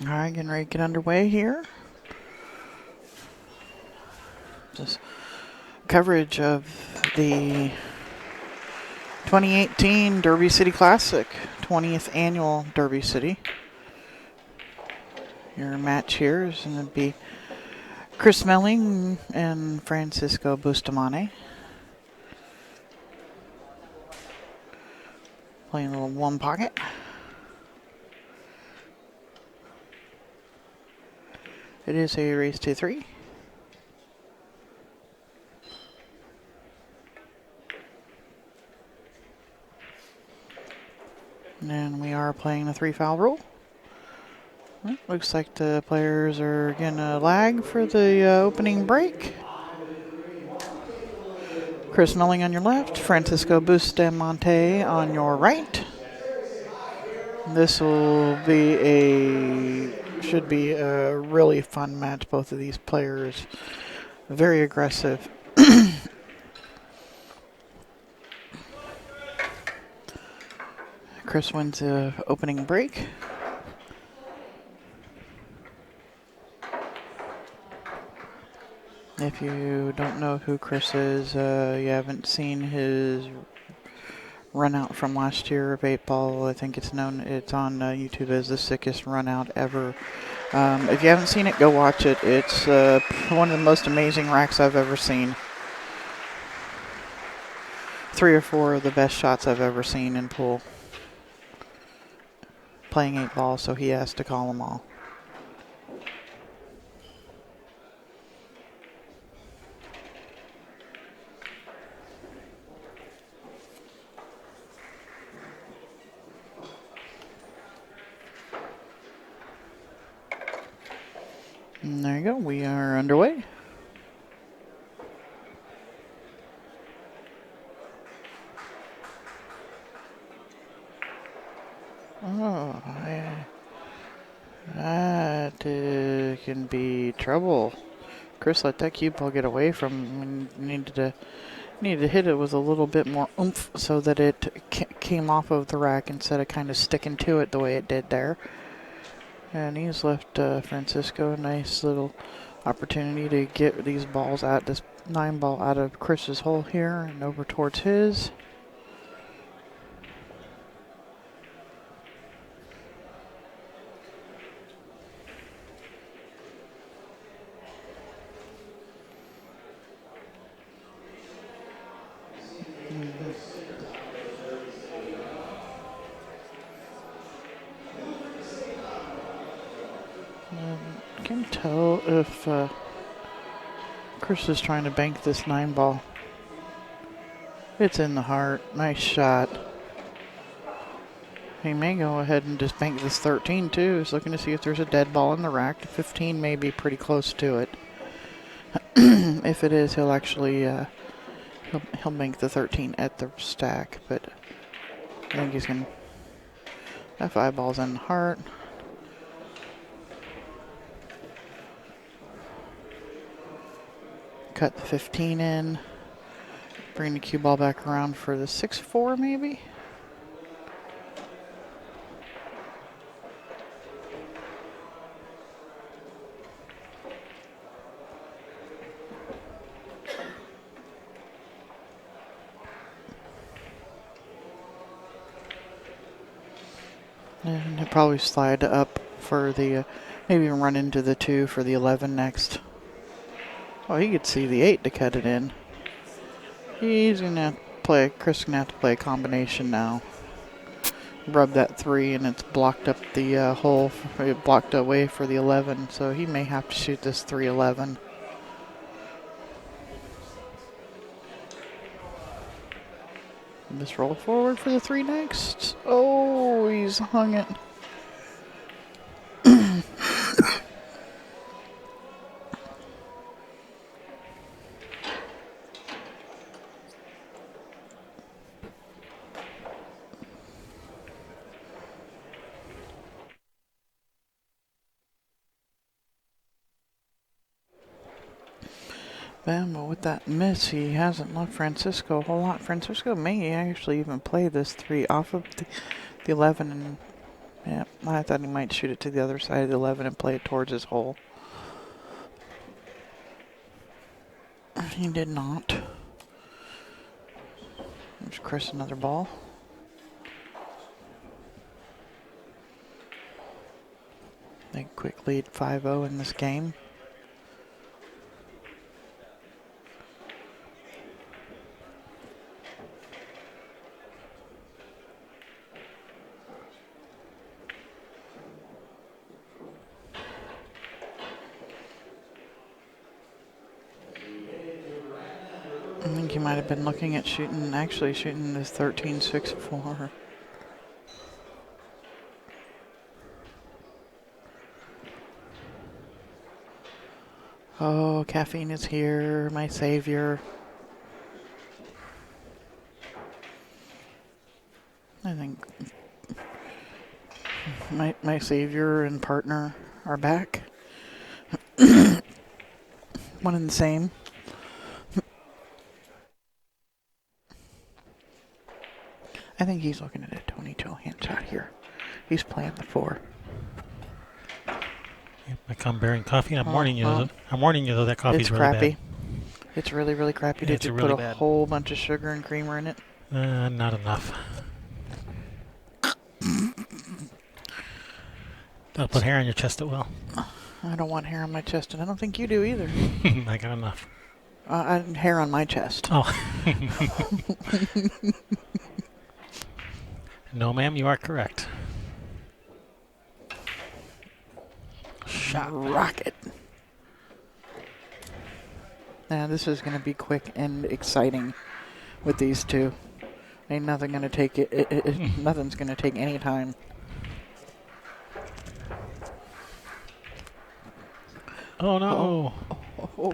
All right, getting ready to get underway here. Just coverage of the 2018 Derby City Classic, 20th annual Derby City. Your match here is going to be Chris Melling and Francisco Bustamante. Playing a little one pocket. It is a race to 3. And we are playing the 3-foul rule. Well, looks like the players are going to lag for the opening break. Chris Melling on your left, Francisco Bustamante on your right. This will be should be a really fun match. Both of these players, very aggressive. Chris wins the opening break. If you don't know who Chris is, you haven't seen his run out from last year of 8-ball. I think it's on YouTube as the sickest run out ever. If you haven't seen it, go watch it. It's one of the most amazing racks I've ever seen. 3 or 4 of the best shots I've ever seen in pool. Playing 8-ball, so he has to call them all. And there you go. We are underway. Oh, yeah. That can be trouble. Chris let that cue ball get away from him. Needed to hit it with a little bit more oomph so that it came off of the rack instead of kind of sticking to it the way it did there. And he's left Francisco a nice little opportunity to get these balls out, this 9-ball out of Chris's hole here and over towards his. I can tell if Chris is trying to bank this 9-ball. It's in the heart. Nice shot. He may go ahead and just bank this 13 too. He's looking to see if there's a dead ball in the rack. The 15 may be pretty close to it. If it is, he'll actually he'll bank the 13 at the stack. But I think he's gonna. That 5-ball's in the heart. Cut the 15 in. Bring the cue ball back around for the 6-4 maybe. And he'll probably slide up for the, maybe even run into the 2 for the 11 next. Oh, he could see the 8 to cut it in. He's going to have to play, Chris is going to have to play a combination now. Rub that 3 and it's blocked up the hole, it blocked away for the 11, so he may have to shoot this 3-11. Just roll forward for the 3 next. Oh, he's hung it. But with that miss, he hasn't left Francisco a whole lot. Francisco may actually even play this 3 off of the 11 and Yeah, I thought he might shoot it to the other side of the 11 and play it towards his hole. He did not. There's Chris, another ball. They quick lead 5-0 in this game. I think he might have been looking at actually shooting this 13-6-4. Oh, caffeine is here, my savior. I think my savior and partner are back. One and the same. I think he's looking at a Tony Johan shot here. He's playing the 4. I come bearing coffee. I'm warning you. I'm warning you though. That coffee's it's really crappy. bad. It's really, really crappy. Did you really put a bad. whole bunch of sugar and creamer in it? Not enough. Don't put hair on your chest. It will. I don't want hair on my chest, and I don't think you do either. I got enough. I had hair on my chest. Oh. No, ma'am, you are correct. Shot. Rocket. Now this is going to be quick and exciting with these two. Ain't nothing going to take it. Nothing's going to take any time. Oh no! Oh.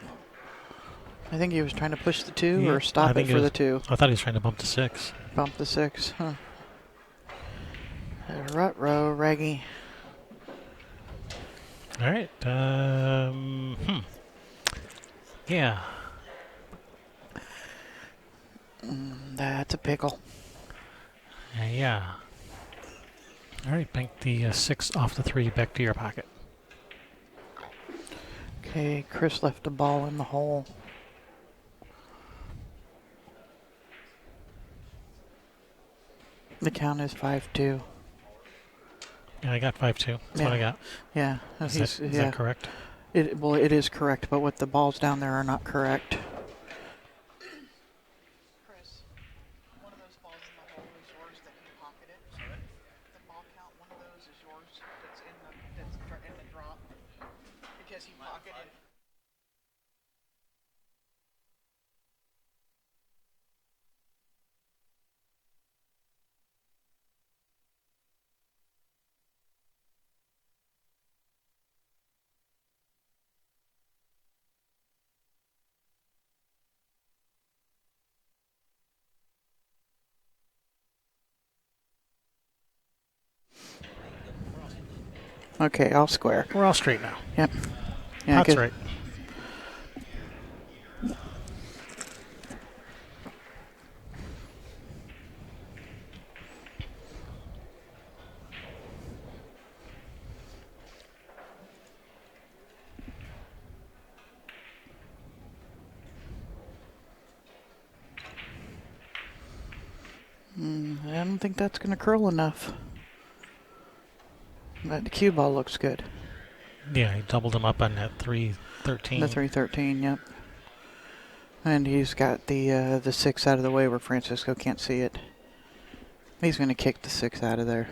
I think he was trying to push the 2 or stop it for the 2. I thought he was trying to bump the 6. Bump the 6, huh? Rut-row, Reggie. All right. Yeah. That's a pickle. Yeah. All right, bank the 6 off the 3 back to your pocket. Okay, Chris left the ball in the hole. The count is 5-2. Yeah, I got 5-2. That's what I got. Yeah. Is that correct? Well, it is correct, but what the balls down there are not correct. Chris, one of those balls in the hole is yours that you pocketed. The ball count, one of those is yours that's in the drop because he pocketed. Okay, all square. We're all straight now. Yep. Yeah, that's right. I don't think that's going to curl enough. But the cue ball looks good. Yeah, he doubled him up on that 313. The 313, yep. And he's got the 6 out of the way where Francisco can't see it. He's going to kick the 6 out of there.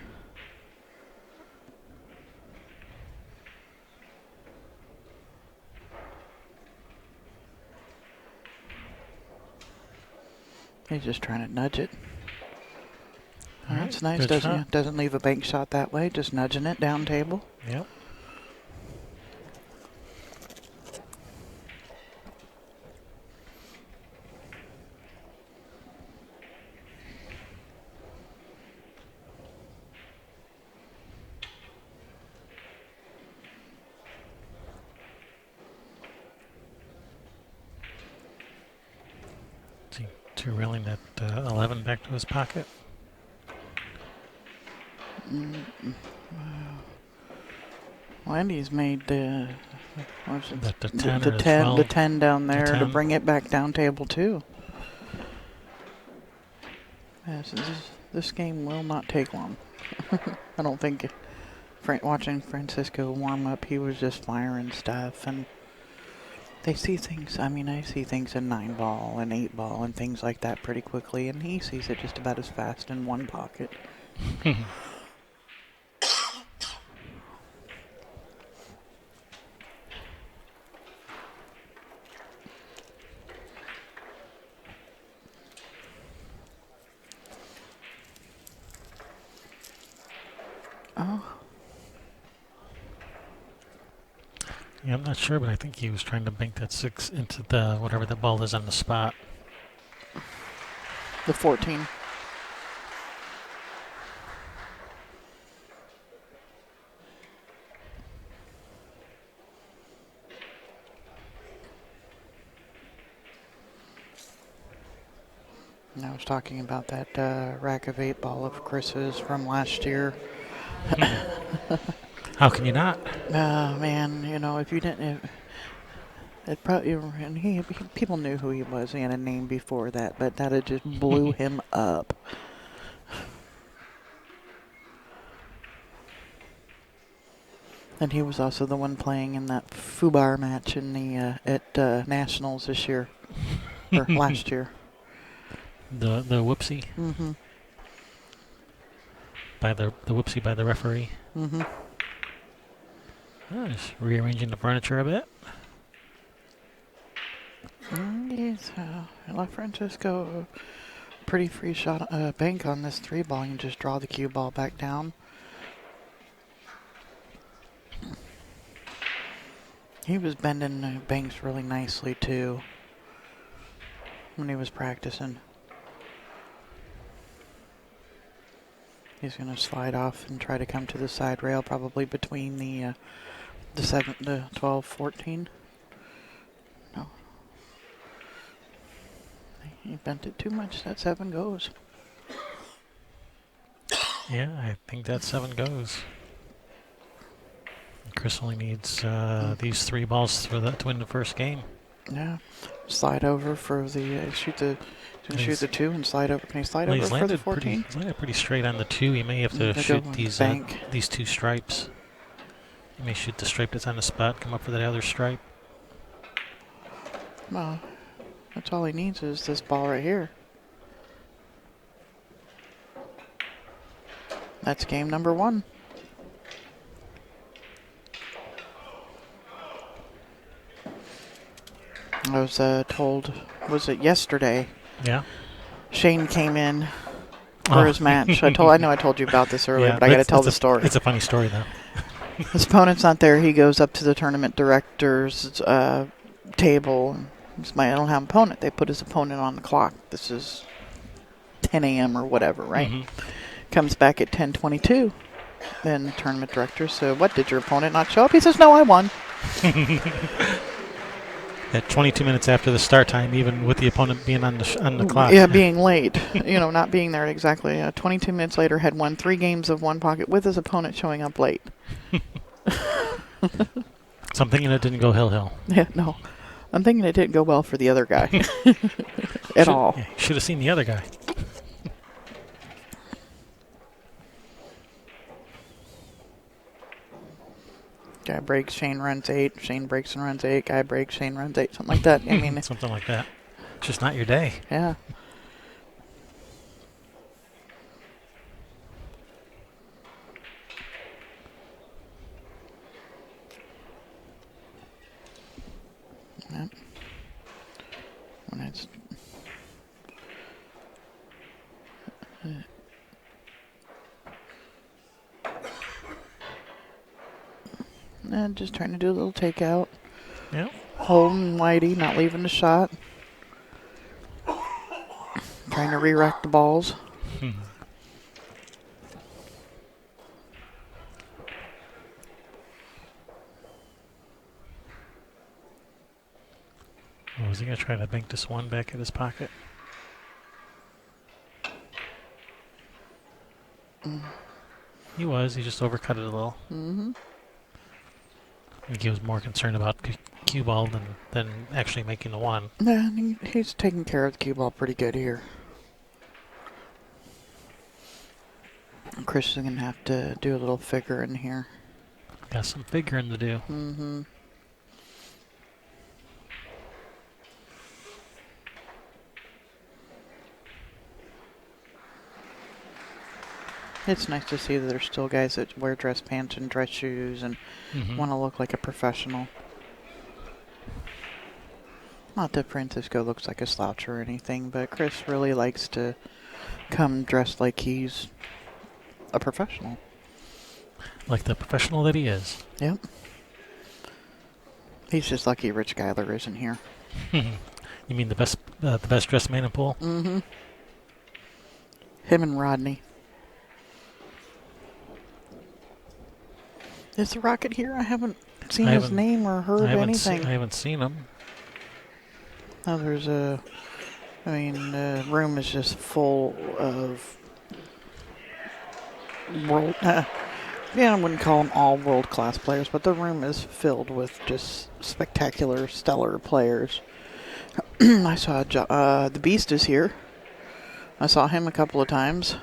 He's just trying to nudge it. Oh, that's nice. Doesn't leave a bank shot that way. Just nudging it down table. Yep. Is he too reeling that 11 back to his pocket? Wendy's made the what's it, The 10 the or the 10 the 12. 10 down The there to 10. bring it back down table 2. Yes, this game will not take long. I don't think. Watching Francisco warm up, he was just firing stuff, and they see things. I mean, I see things in 9-ball and 8-ball and things like that pretty quickly, and he sees it just about as fast in one pocket. Oh, Yeah, I'm not sure, but I think he was trying to bank that 6 into the whatever the ball is on the spot. the 14. And I was talking about that rack of 8-ball of Chris's from last year. How can you not? Man, you know, if you didn't, it probably, and people knew who he was. He had a name before that, but that had just blew him up. And he was also the one playing in that Fubar match in the at Nationals this year or last year. The whoopsie Mm-hmm. by the whoopsie by the referee. Mm-hmm. Oh, just rearranging the furniture a bit. Yes, La Francisco, pretty free shot bank on this 3-ball. You can just draw the cue ball back down. He was bending banks really nicely too when he was practicing. He's going to slide off and try to come to the side rail, probably between the 12, 14. No. He bent it too much. That 7 goes. Yeah, I think that 7 goes. Chris only needs these 3 balls to win the first game. Yeah. Slide over for the shoot the the 2 and slide over. Can he slide over for the 14? He's landed pretty straight on the 2. He may have to shoot these 2 stripes. He may shoot the stripe that's on the spot, come up for that other stripe. Well, that's all he needs is this ball right here. That's game number 1. I was told, was it yesterday? Yeah. Shane came in for his match. I know I told you about this earlier, Yeah, but I got to tell the story. It's a funny story, though. His opponent's not there. He goes up to the tournament director's table. I don't have an opponent. They put his opponent on the clock. This is 10 a.m. or whatever, right? Mm-hmm. Comes back at 10:22. Then the tournament director said, "What, did your opponent not show up?" He says, "No, I won." At 22 minutes after the start time, even with the opponent being on the clock. Yeah, being late. Not being there exactly. 22 minutes later, had won 3 games of one pocket with his opponent showing up late. So I'm thinking it didn't go hill. Yeah, no. I'm thinking it didn't go well for the other guy. At all. Yeah, should have seen the other guy. Guy breaks, Shane runs 8. Shane breaks and runs 8. Guy breaks, Shane runs 8. Something like that. I mean, something like that. It's just not your day. Yeah. Yep. When it's just trying to do a little takeout. Yeah. Holding Whitey, not leaving the shot. Trying to re-rack the balls. Oh, is he going to try to bank this 1 back in his pocket? He was. He just overcut it a little. Mm-hmm. I think he was more concerned about cue ball than actually making the one. Yeah, he's taking care of the cue ball pretty good here. Chris is going to have to do a little figuring here. Got some figuring to do. Mm-hmm. It's nice to see that there's still guys that wear dress pants and dress shoes and want to look like a professional. Not that Francisco looks like a slouch or anything, but Chris really likes to come dressed like he's a professional. Like the professional that he is. Yep. He's just lucky Rich Geiler isn't here. You mean the best dressed man in pool? Mm-hmm. Him and Rodney. Is the Rocket here? I haven't seen his name or heard anything. I haven't seen him. Oh, there's the room is just full of world. I wouldn't call them all world-class players, but the room is filled with just spectacular, stellar players. I saw the Beast is here. I saw him a couple of times.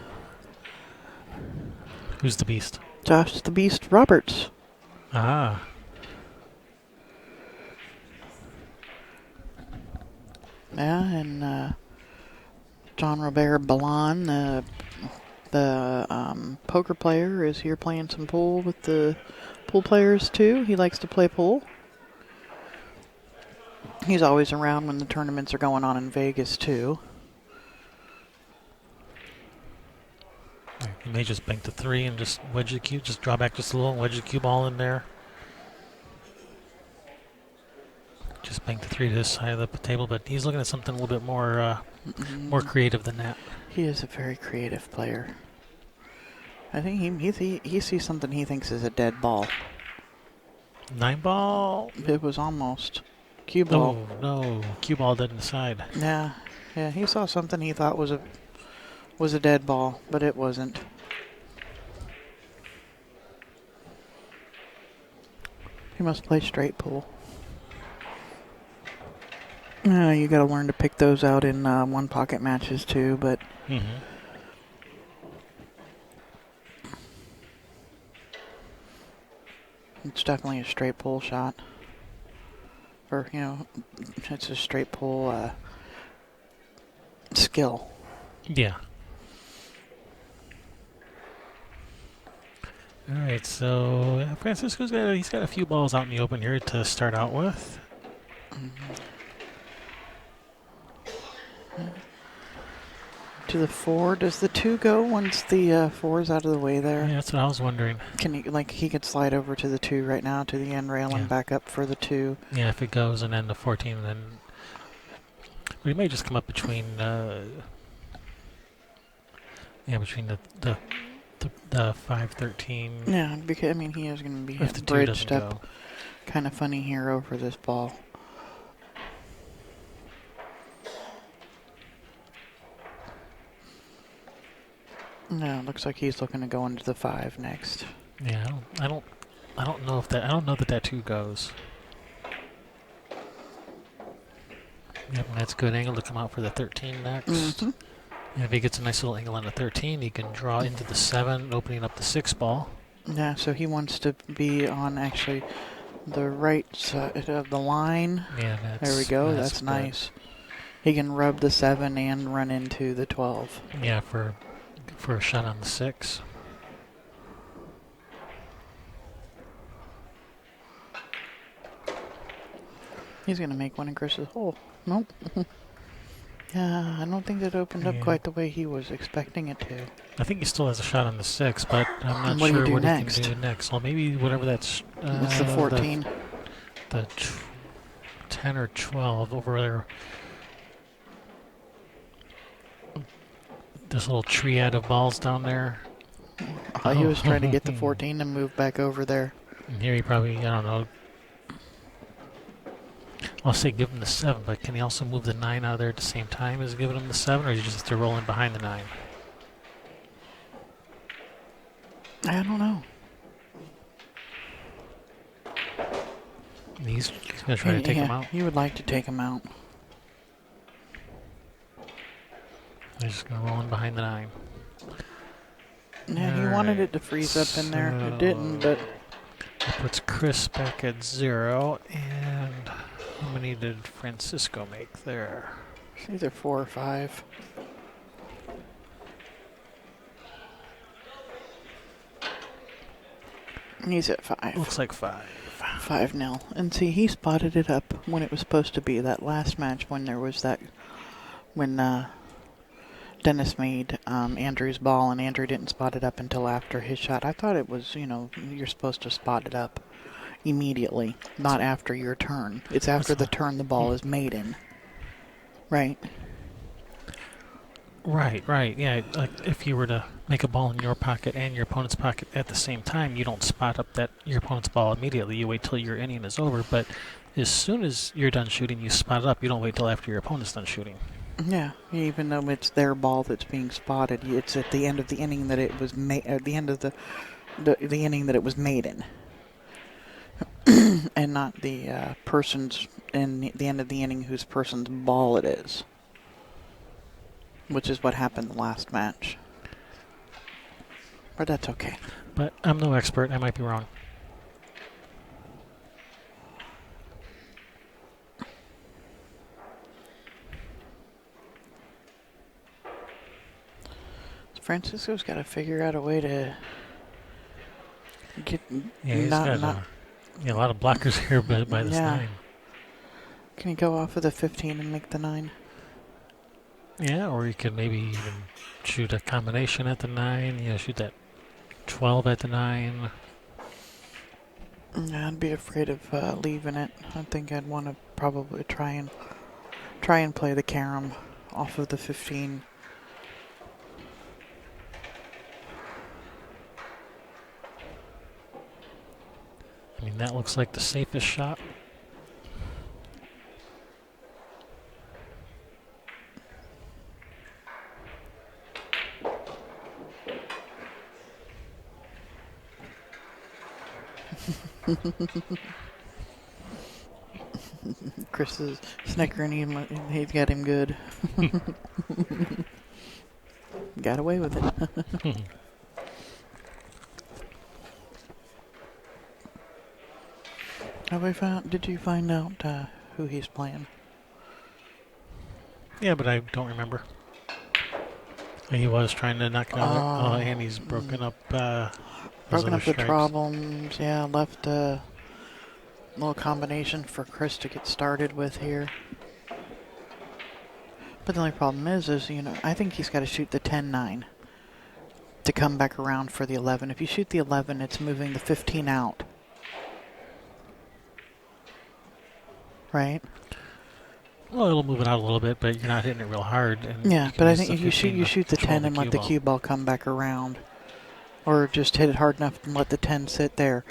Who's the Beast? Josh the Beast Roberts. Ah. Yeah, and John Robert Balan, the poker player, is here playing some pool with the pool players too. He likes to play pool. He's always around when the tournaments are going on in Vegas too. You may just bank the 3 and just wedge the cue, just draw back just a little and wedge the cue ball in there. Just bank the 3 to this side of the table, but he's looking at something a little bit more more creative than that. He is a very creative player. I think he sees something he thinks is a dead ball. 9 ball. It was almost cue ball. Oh no, cue ball dead inside. Yeah, he saw something he thought was a dead ball, but it wasn't. He must play straight pool. You got to learn to pick those out in one pocket matches too, but. It's definitely a straight pull shot. Or, it's a straight pull skill. Yeah. All right, so Francisco's got a few balls out in the open here to start out with. To the 4. Does the 2 go once the 4 is out of the way there? Yeah, that's what I was wondering. Can he could slide over to the 2 right now to the end rail and back up for the 2. Yeah, if it goes and then the 14, then we may just come up between between the 5-13. Yeah, because he is going to be if the bridged up kind of funny here over this ball. No, looks like he's looking to go into the 5 next. Yeah, I don't know that 2 goes. Yep, and that's a good angle to come out for the 13 next. And if he gets a nice little angle on the 13, he can draw into the 7, opening up the 6 ball. Yeah, so he wants to be on actually the right side of the line. Yeah, there we go. That's nice. He can rub the 7 and run into the 12. Yeah, for a shot on the 6. He's going to make one in Chris's hole. Nope. Yeah, I don't think that opened up quite the way he was expecting it to. I think he still has a shot on the 6, but I'm not sure what he can do next. Well, maybe whatever that's... It's the 14. The 10 or 12 over there. This little triad of balls down there. He was trying to get the 14 to move back over there. And here he probably, I don't know. I'll say give him the 7, but can he also move the 9 out of there at the same time as giving him the 7, or is he just to roll in behind the 9? I don't know. He's going to try to take him Yeah, out. he would like to take him out. He's just going to roll in behind the 9. Yeah, he wanted it to freeze up in there. It didn't, but That puts Chris back at 0. And how many did Francisco make there? it's either 4 or 5. He's at 5. Looks like 5. 5-0. And see, he spotted it up when it was supposed to be. That last match when there was that, when Dennis made Andrew's ball and Andrew didn't spot it up until after his shot. I thought it was, you're supposed to spot it up immediately, not after your turn. It's after the turn the ball is made in. Right? Right. Yeah, like if you were to make a ball in your pocket and your opponent's pocket at the same time, you don't spot up your opponent's ball immediately. You wait till your inning is over. But as soon as you're done shooting, you spot it up. You don't wait till after your opponent's done shooting. Yeah, even though it's their ball that's being spotted, it's at the end of the inning that it was made. At the end of the inning that it was made in, and not the person's in the end of the inning whose person's ball it is, which is what happened the last match. But that's okay. But I'm no expert. I might be wrong. Francisco's got to figure out a way to get He's got a lot of blockers here by this 9. Can he go off of the 15 and make the 9? Yeah, or you could maybe even shoot a combination at the 9. Shoot that 12 at the 9. Yeah, I'd be afraid of leaving it. I think I'd want to probably try and play the carom off of the 15. I mean, that looks like the safest shot. Chris is snickering him. He's got him good. Got away with it. Did you find out who he's playing? Yeah, but I don't remember. He was trying to knock it out, and he's broken up. Broken up the problems. Yeah, left a little combination for Chris to get started with here. But the only problem is I think he's got to shoot the 10-9 to come back around for the 11. If you shoot the 11, it's moving the 15 out. Right? Well, it'll move it out a little bit, but you're not hitting it real hard. And yeah, but I think if you shoot the 10 and let the cue ball come back around. Or just hit it hard enough and let the 10 sit there.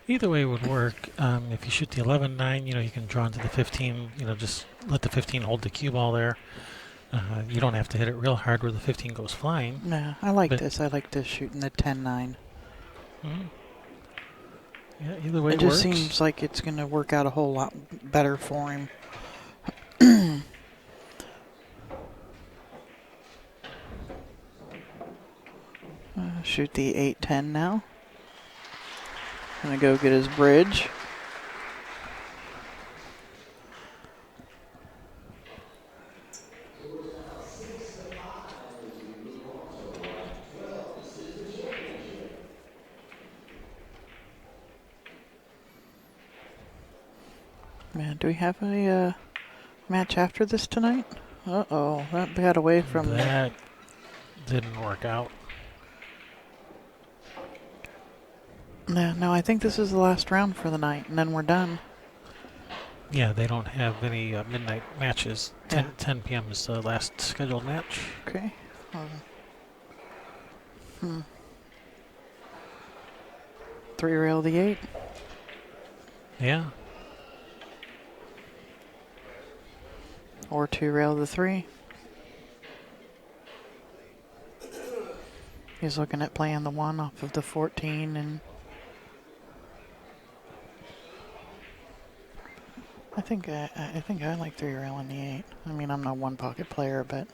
Either way would work. If you shoot the 11-9, you can draw into the 15. Just let the 15 hold the cue ball there. You don't have to hit it real hard where the 15 goes flying. No, I like this. I like this shooting the 10-9. Mm-hmm. Yeah, either way it works. Just seems like it's going to work out a whole lot better for him. Shoot the 8-10 now. Gonna go get his bridge. Man, do we have a match after this tonight? Uh-oh, that got away from... That didn't work out. No, I think this is the last round for the night, and then we're done. Yeah, they don't have any midnight matches. 10 p.m. is the last scheduled match. Okay. 3-rail the 8. Yeah. Or 2-rail the 3. He's looking at playing the 1 off of the 14, and I think I like 3 rail in the 8. I mean, I'm not one pocket player, but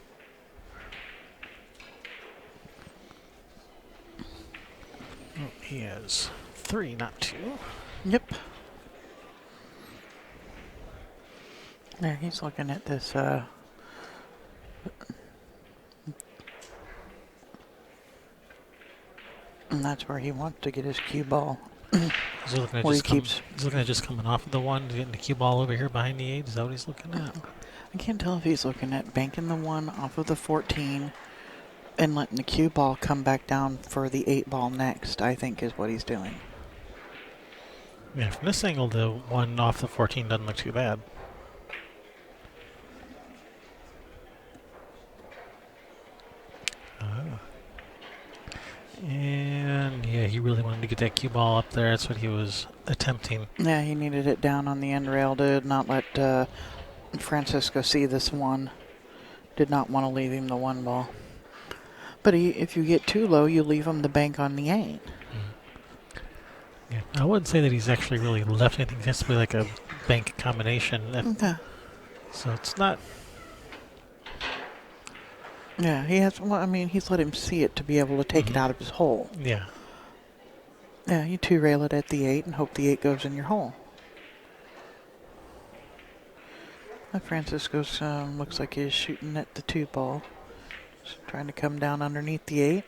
Oh, he has 3, not 2. yep. There, he's looking at this. And that's where he wants to get his cue ball. He's looking at Where he just keeps. he's looking at just coming off of the 1, getting the cue ball over here behind the 8. Is that what he's looking at? I can't tell if he's looking at banking the 1 off of the 14 and letting the cue ball come back down for the 8 ball next, I think is what he's doing. Yeah, from this angle, the 1 off the 14 doesn't look too bad. And yeah, he really wanted to get that cue ball up there. That's what he was attempting. Yeah, he needed it down on the end rail to not let Francisco see this 1. Did not want to leave him the 1 ball. But if you get too low, you leave him the bank on the 8. Yeah, I wouldn't say that he's actually really left anything. It has to be like a bank combination. Okay. So it's not. Yeah, he has. Well, I mean, he's let him see it to be able to take it out of his hole. Yeah. Yeah, you 2 rail it at the 8 and hope the 8 goes in your hole. Francisco's looks like he's shooting at the 2 ball. Just trying to come down underneath the 8.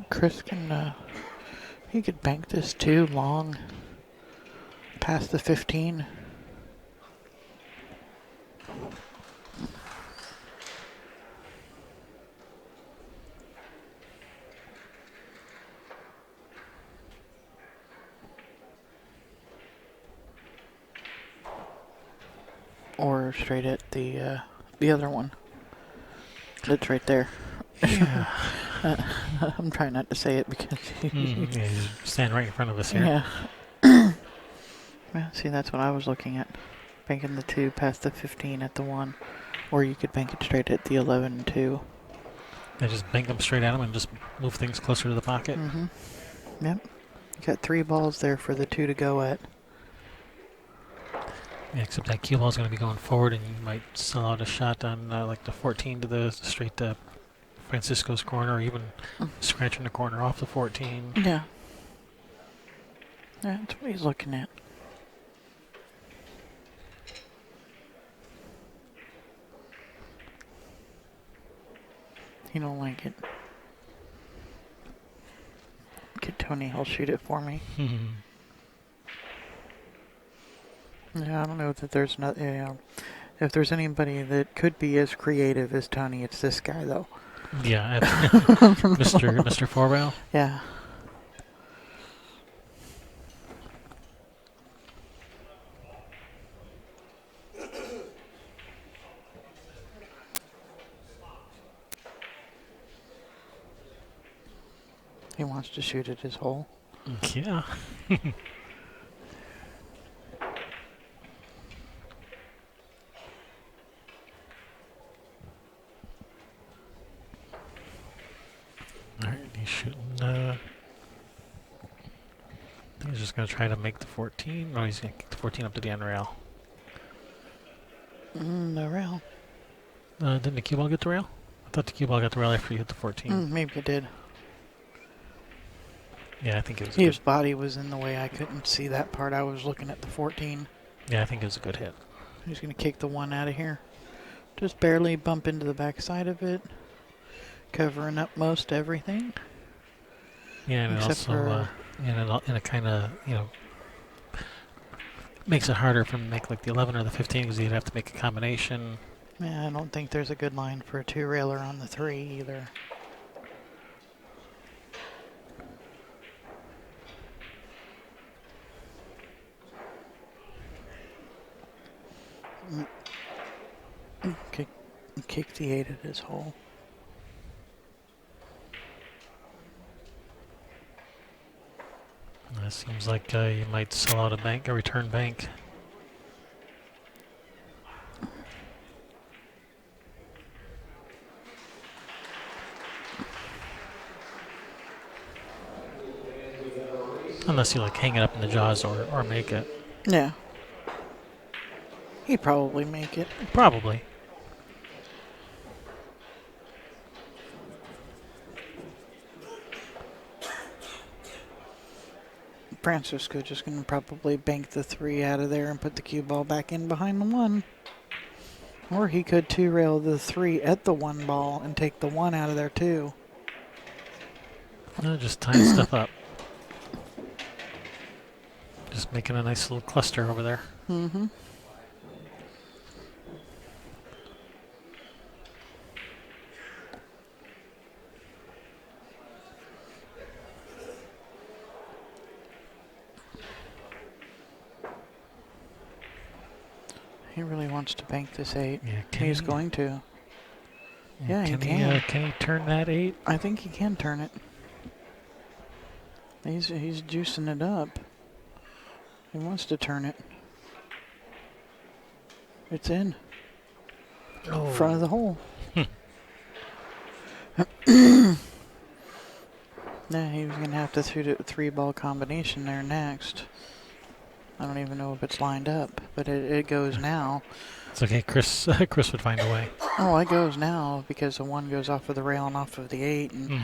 Chris can, he could bank this 2 long past the 15. Or straight at the other one. It's right there. Yeah. I'm trying not to say it because Yeah, he's standing right in front of us here. yeah. Yeah, see, that's what I was looking at. Banking the 2 past the 15 at the 1. Or you could bank it straight at the 11 and 2. They just bank them straight at him and just move things closer to the pocket. Mm-hmm. Yep. You got 3 balls there for the 2 to go at. Yeah, except that cue ball's going to be going forward, and you might sell out a shot on like the 14 to the straight to Francisco's corner, or even scratching the corner off the 14. Yeah. Yeah, that's what he's looking at. He don't like it. Get Tony, he'll shoot it for me. Yeah, I don't know that there's not. If there's anybody that could be as creative as Tony, it's this guy though. Yeah, Mr. Four-Rail. Yeah. He wants to shoot at his hole. Yeah. Alright, he's shooting. I think he's just going to try to make the 14. No, he's going to kick the 14 up to the end rail. The rail. Didn't the cue ball get the rail? I thought the cue ball got the rail after you hit the 14. Maybe it did. Yeah, I think it was His body was in the way. I couldn't see that part. I was looking at the 14. Yeah, I think it was a good hit. He's going to kick the 1 out of here. Just barely bump into the backside of it. Covering up most everything. Yeah, and it also, and it kind of, makes it harder for him to make like the 11 or the 15 because he'd have to make a combination. Yeah, I don't think there's a good line for a 2-railer on the 3 either. Kick the 8 at his hole. It seems like you might sell out a return bank. Unless you like hang it up in the jaws or make it. Yeah. He'd probably make it. Probably. Francisco just going to probably bank the 3 out of there and put the cue ball back in behind the 1. Or he could 2-rail the 3 at the 1 ball and take the 1 out of there too. No, just tying stuff up. Just making a nice little cluster over there. Mm-hmm. He really wants to bank this 8. Yeah, He's going to. Yeah, he can can. Can he turn that 8? I think he can turn it. He's juicing it up. He wants to turn it. It's in. Oh. Front of the hole. Yeah, he was going to have to shoot a 3-ball combination there next. I don't even know if it's lined up, but it goes now. It's okay. Chris would find a way. Oh, it goes now because the 1 goes off of the rail and off of the 8. And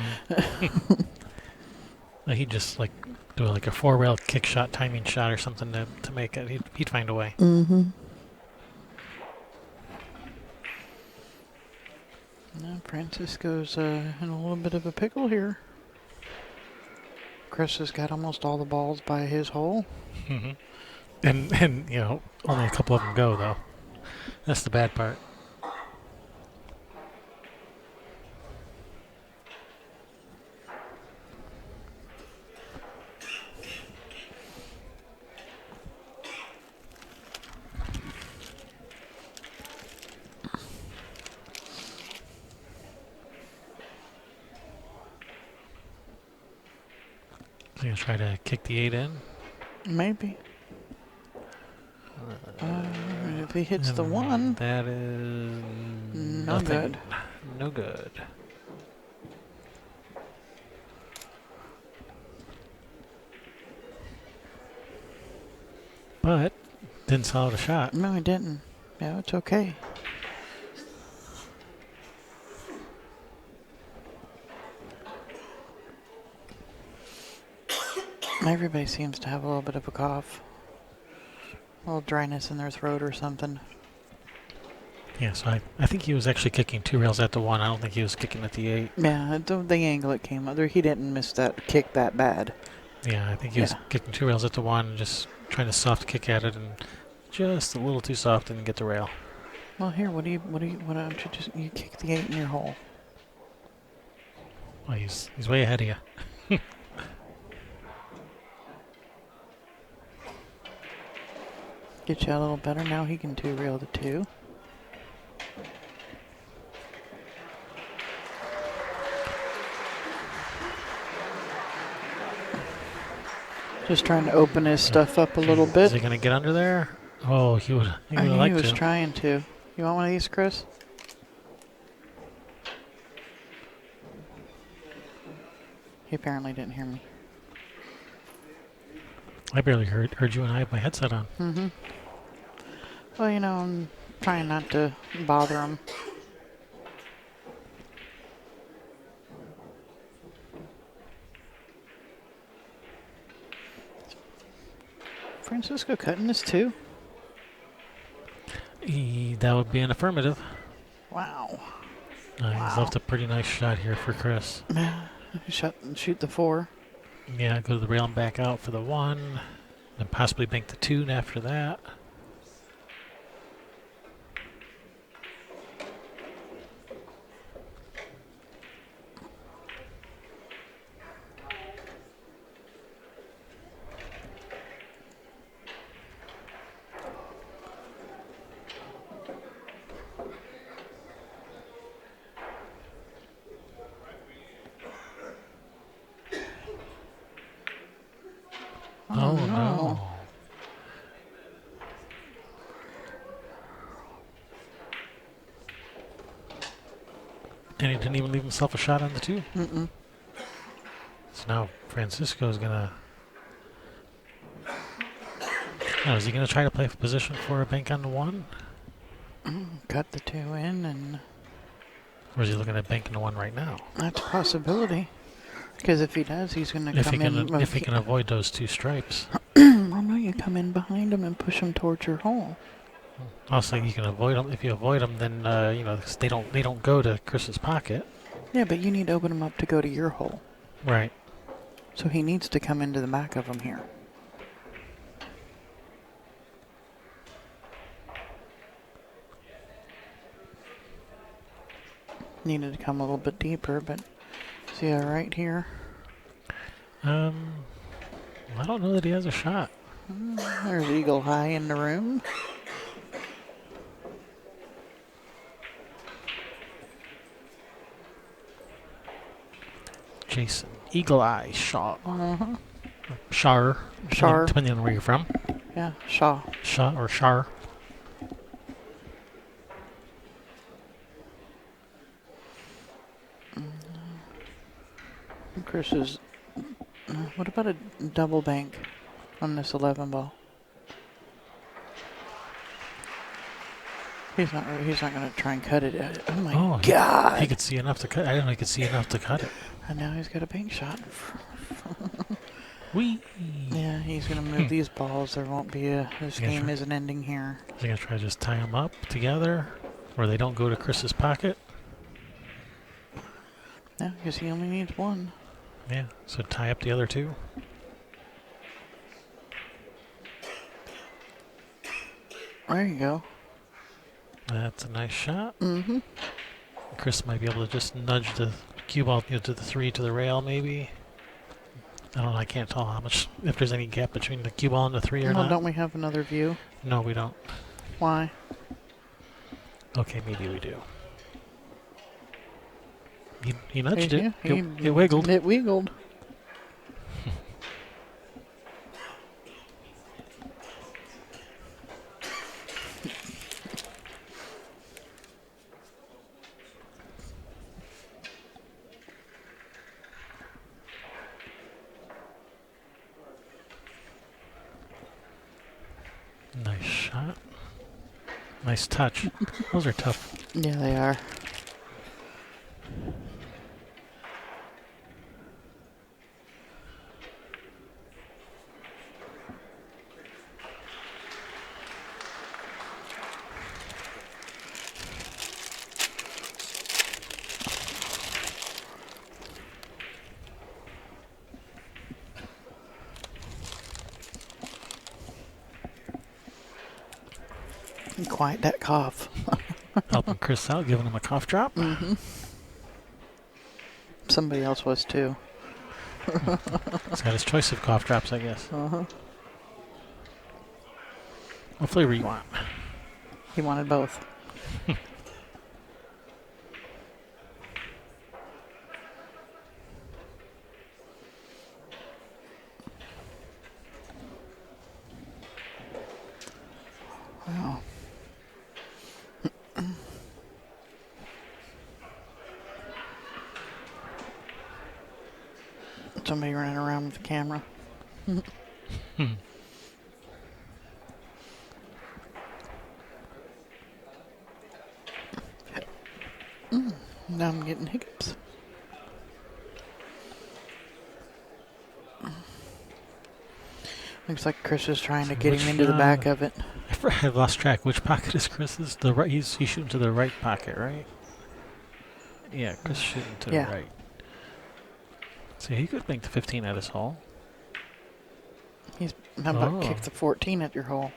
He'd just like do like a 4-rail kick shot, timing shot, or something to make it. He'd find a way. mm-hmm. Now Francisco's in a little bit of a pickle here. Chris has got almost all the balls by his hole. Mm-hmm. And you know, only a couple of them go though. That's the bad part. So you're gonna try to kick the 8 in. Maybe. If he hits the 1, that is no good. No good. But didn't sell out a shot. No, he didn't. Yeah, it's okay. Everybody seems to have a little bit of a cough. A little dryness in their throat or something. Yeah, so I think he was actually kicking 2 rails at the 1. I don't think he was kicking at the 8. Yeah, the angle it came up. He didn't miss that kick that bad. Yeah, I think he was kicking 2 rails at the 1 and just trying to soft kick at it, and just a little too soft and get the rail. Well, here, why don't you just kick the 8 in your hole? Well, he's way ahead of you. Get you a little better. Now he can 2-rail the 2. Just trying to open his stuff up a little bit. Is he going to get under there? Oh, he would like to. He was trying to. You want one of these, Chris? He apparently didn't hear me. I barely heard you, and I have my headset on. Mm-hmm. Well, you know, I'm trying not to bother him. Francisco cutting this too? That would be an affirmative. Wow. He's left a pretty nice shot here for Chris. Shoot the 4. Yeah, go to the rail and back out for the 1, and possibly bank the 2 after that. Oh no. And he didn't even leave himself a shot on the 2. Mm-mm. So now Francisco's gonna Now, is he going to try to play for position for a bank on the 1? Cut the 2 in, and Or is he looking at banking the 1 right now? that's a possibility. Because if he does, he's going to come in. If he can avoid those 2 stripes. Well, no, you come in behind him and push him towards your hole. Also, you can avoid them. If you avoid them, then they don't go to Chris's pocket. Yeah, but you need to open him up to go to your hole. Right. So he needs to come into the back of him here. Needed to come a little bit deeper, but see right here. I don't know that he has a shot. There's Eagle Eye in the room. Jason Eagle Eye Shaw. Shar. Depending on where you're from. Yeah, Shaw. Shaw or Shar. Chris is. What about a double bank on this 11 ball? He's not going to try and cut it. Oh my God! He could see enough to cut. I didn't know he could see enough to cut it. And now he's got a bank shot. Wee. Yeah, he's going to move these balls. There won't be a. This game isn't ending here. Is he going to try to just tie them up together, where they don't go to Chris's pocket? Yeah, because he only needs 1. Yeah. So tie up the other 2. There you go. That's a nice shot. Mm-hmm. Chris might be able to just nudge the cue ball to the 3 to the rail, maybe. I don't know. I can't tell how much, if there's any gap between the cue ball and the 3 or not. Don't we have another view? No, we don't. Why? Okay, maybe we do. He nudged it. Yeah, It wiggled. It wiggled. Nice shot. Nice touch. Those are tough. Yeah, they are. Quiet that cough. Helping Chris out, giving him a cough drop. Mm-hmm. Somebody else was too. He's got his choice of cough drops, I guess. Uh-huh. What flavor you want? He wanted both. Wow. Somebody running around with the camera. Now I'm getting hiccups. Looks like Chris is trying to get him into the back of it. I've lost track. Which pocket is Chris's? The right. He's shooting to the right pocket, right? Yeah, Chris shooting to the right. So he could make the 15 at his hole. How about kick the 14 at your hole?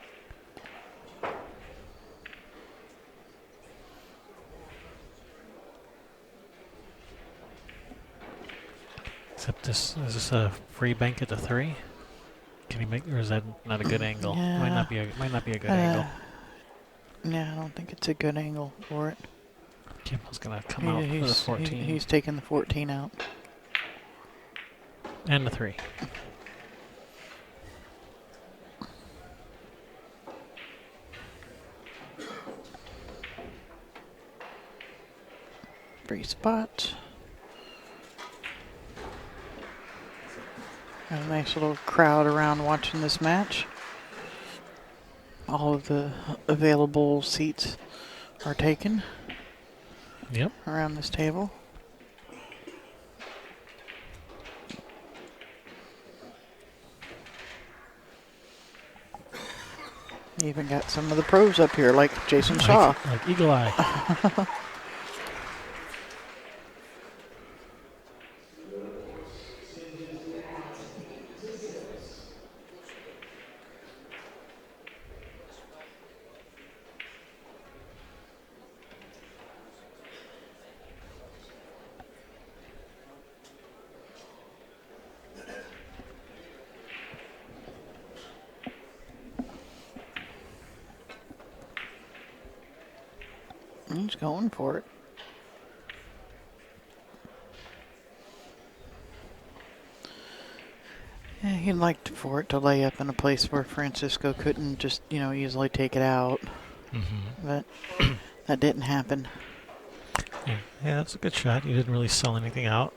Except is this a free bank at the 3? Can he make, or is that not a good angle? Yeah. Might not be a good angle. Yeah, I don't think it's a good angle for it. Kimball's gonna come out for the 14 He's taking the 14 out. and the 3. Free spot. Got a nice little crowd around watching this match. All of the available seats are taken Yep. around this table. You even got some of the pros up here, like Jason Shaw. Like Eagle Eye. He's going for it. Yeah, he'd like for it to lay up in a place where Francisco couldn't just, easily take it out. Mm-hmm. But that didn't happen. Yeah, that's a good shot. You didn't really sell anything out.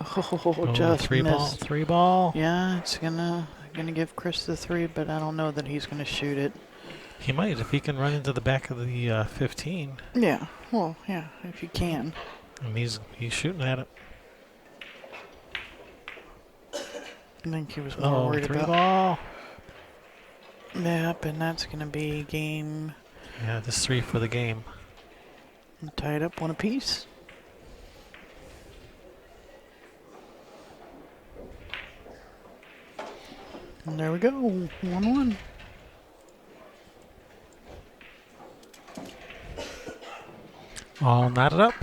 Oh, Oh, just three ball. missed. 3 ball. Yeah, it's gonna give Chris the 3, but I don't know that he's gonna shoot it. He might if he can run into the back of the 15. Yeah, well, yeah, if you can. And he's shooting at it. I think he was more worried three about. ball. Yep, and that's gonna be game. Yeah, this 3 for the game. Tied up one apiece. And there we go, 1-1. All knotted up.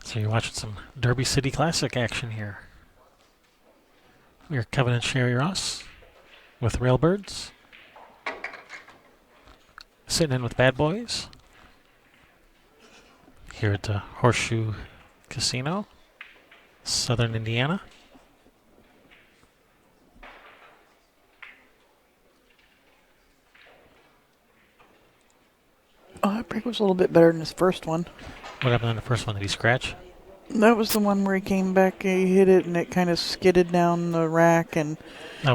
So you're watching some Derby City Classic action here. We're Kevin and Sherry Ross with Railbirds. Sitting in with Bad Boys. Here at the Horseshoe Casino, Southern Indiana. Oh, that break was a little bit better than his first one. What happened on the first one? Did he scratch? That was the one where he came back, he hit it, and it kind of skidded down the rack and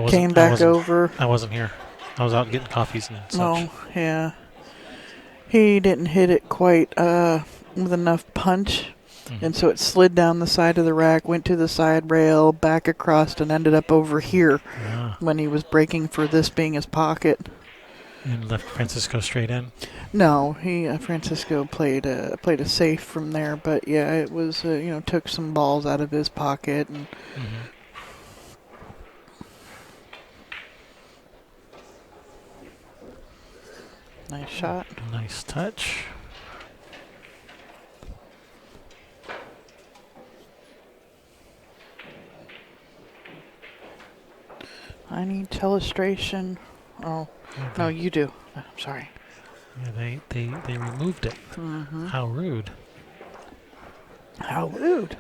came back over. I wasn't here. I was out getting coffees and such. Oh, yeah. He didn't hit it quite with enough punch, and so it slid down the side of the rack, went to the side rail, back across, and ended up over here when he was breaking for this being his pocket. And left Francisco straight in? No, Francisco played a safe from there, but yeah, it was took some balls out of his pocket and. Nice shot. Nice touch. I need telestration. Oh, okay. No, you do. I'm sorry. Yeah, they removed it. How rude. How rude.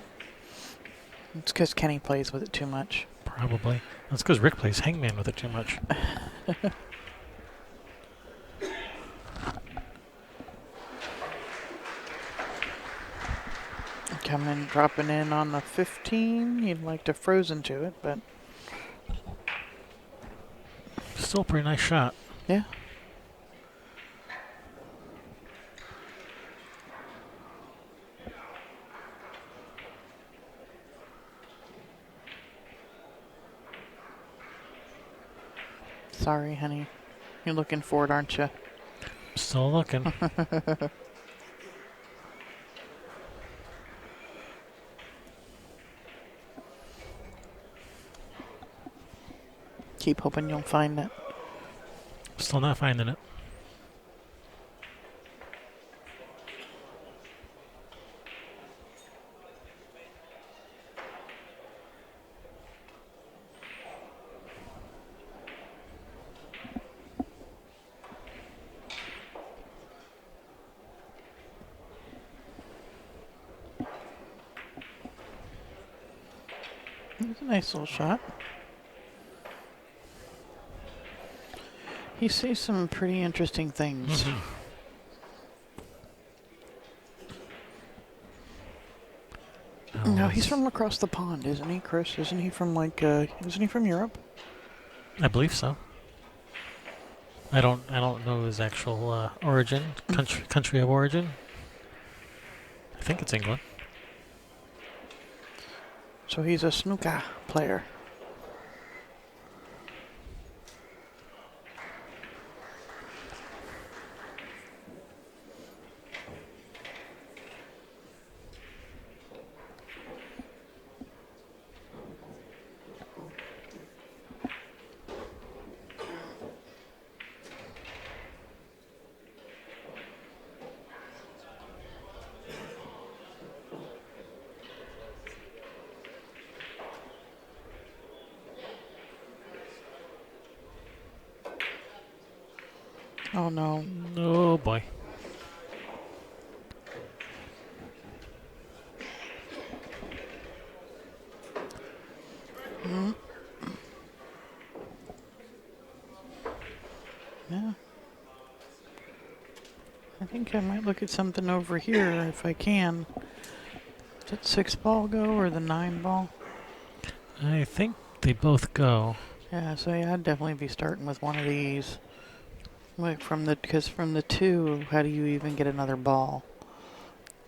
It's because Kenny plays with it too much. Probably. That's because Rick plays Hangman with it too much. Coming, dropping in on the 15. You'd like to frozen to it, but still a pretty nice shot. Yeah. Sorry, honey. You're looking for it, aren't you? Still looking. Keep hoping you'll find it. Still not finding it. It's a nice little shot. He sees some pretty interesting things. Mm-hmm. No, he's from across the pond, isn't he, Chris? Isn't he from isn't he from Europe? I believe so. I don't know his actual origin, country of origin. I think it's England. So he's a snooker player. Oh no. Oh boy. Hmm? Yeah. I think I might look at something over here if I can. Does that 6 ball go or the 9 ball? I think they both go. Yeah, so yeah, I'd definitely be starting with one of these. Like because from the 2, how do you even get another ball?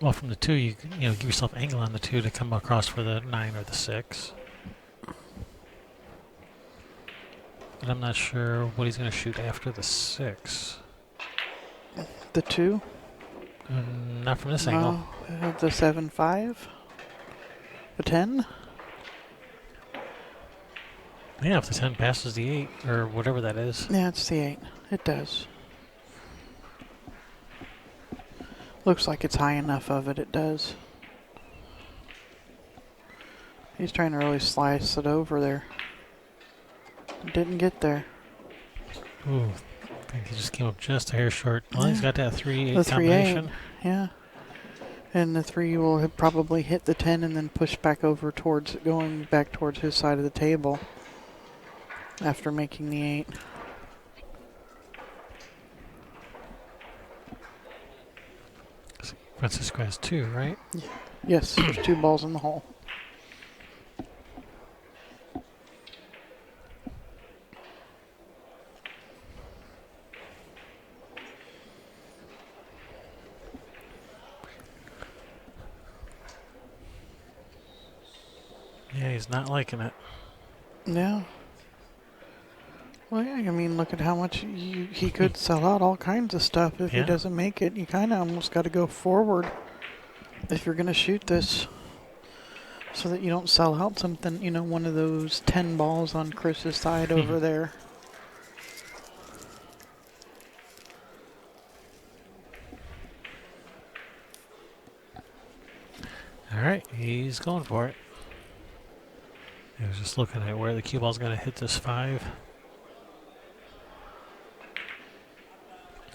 Well, from the 2, you give yourself angle on the 2 to come across for the 9 or the 6. But I'm not sure what he's going to shoot after the 6. The 2? Not from this angle. No, the 7-5? The 10? Yeah, if the 10 passes the 8, or whatever that is. Yeah, it's the 8. It does. Looks like it's high enough of it, it does. He's trying to really slice it over there. Didn't get there. Ooh, I think he just came up just a hair short. Well, he's got that 3-8 The 3-8, combination. yeah. And the 3 will probably hit the 10 and then push back over towards, going back towards his side of the table after making the 8. Francisco has 2, right? Yes, there's 2 balls in the hole. Yeah, he's not liking it. Yeah. Well, yeah, I mean, look at how much he could sell out all kinds of stuff if he doesn't make it. You kind of almost got to go forward if you're going to shoot this so that you don't sell out something, one of those 10 balls on Chris's side over there. All right, he's going for it. I was just looking at where the cue ball's going to hit this 5.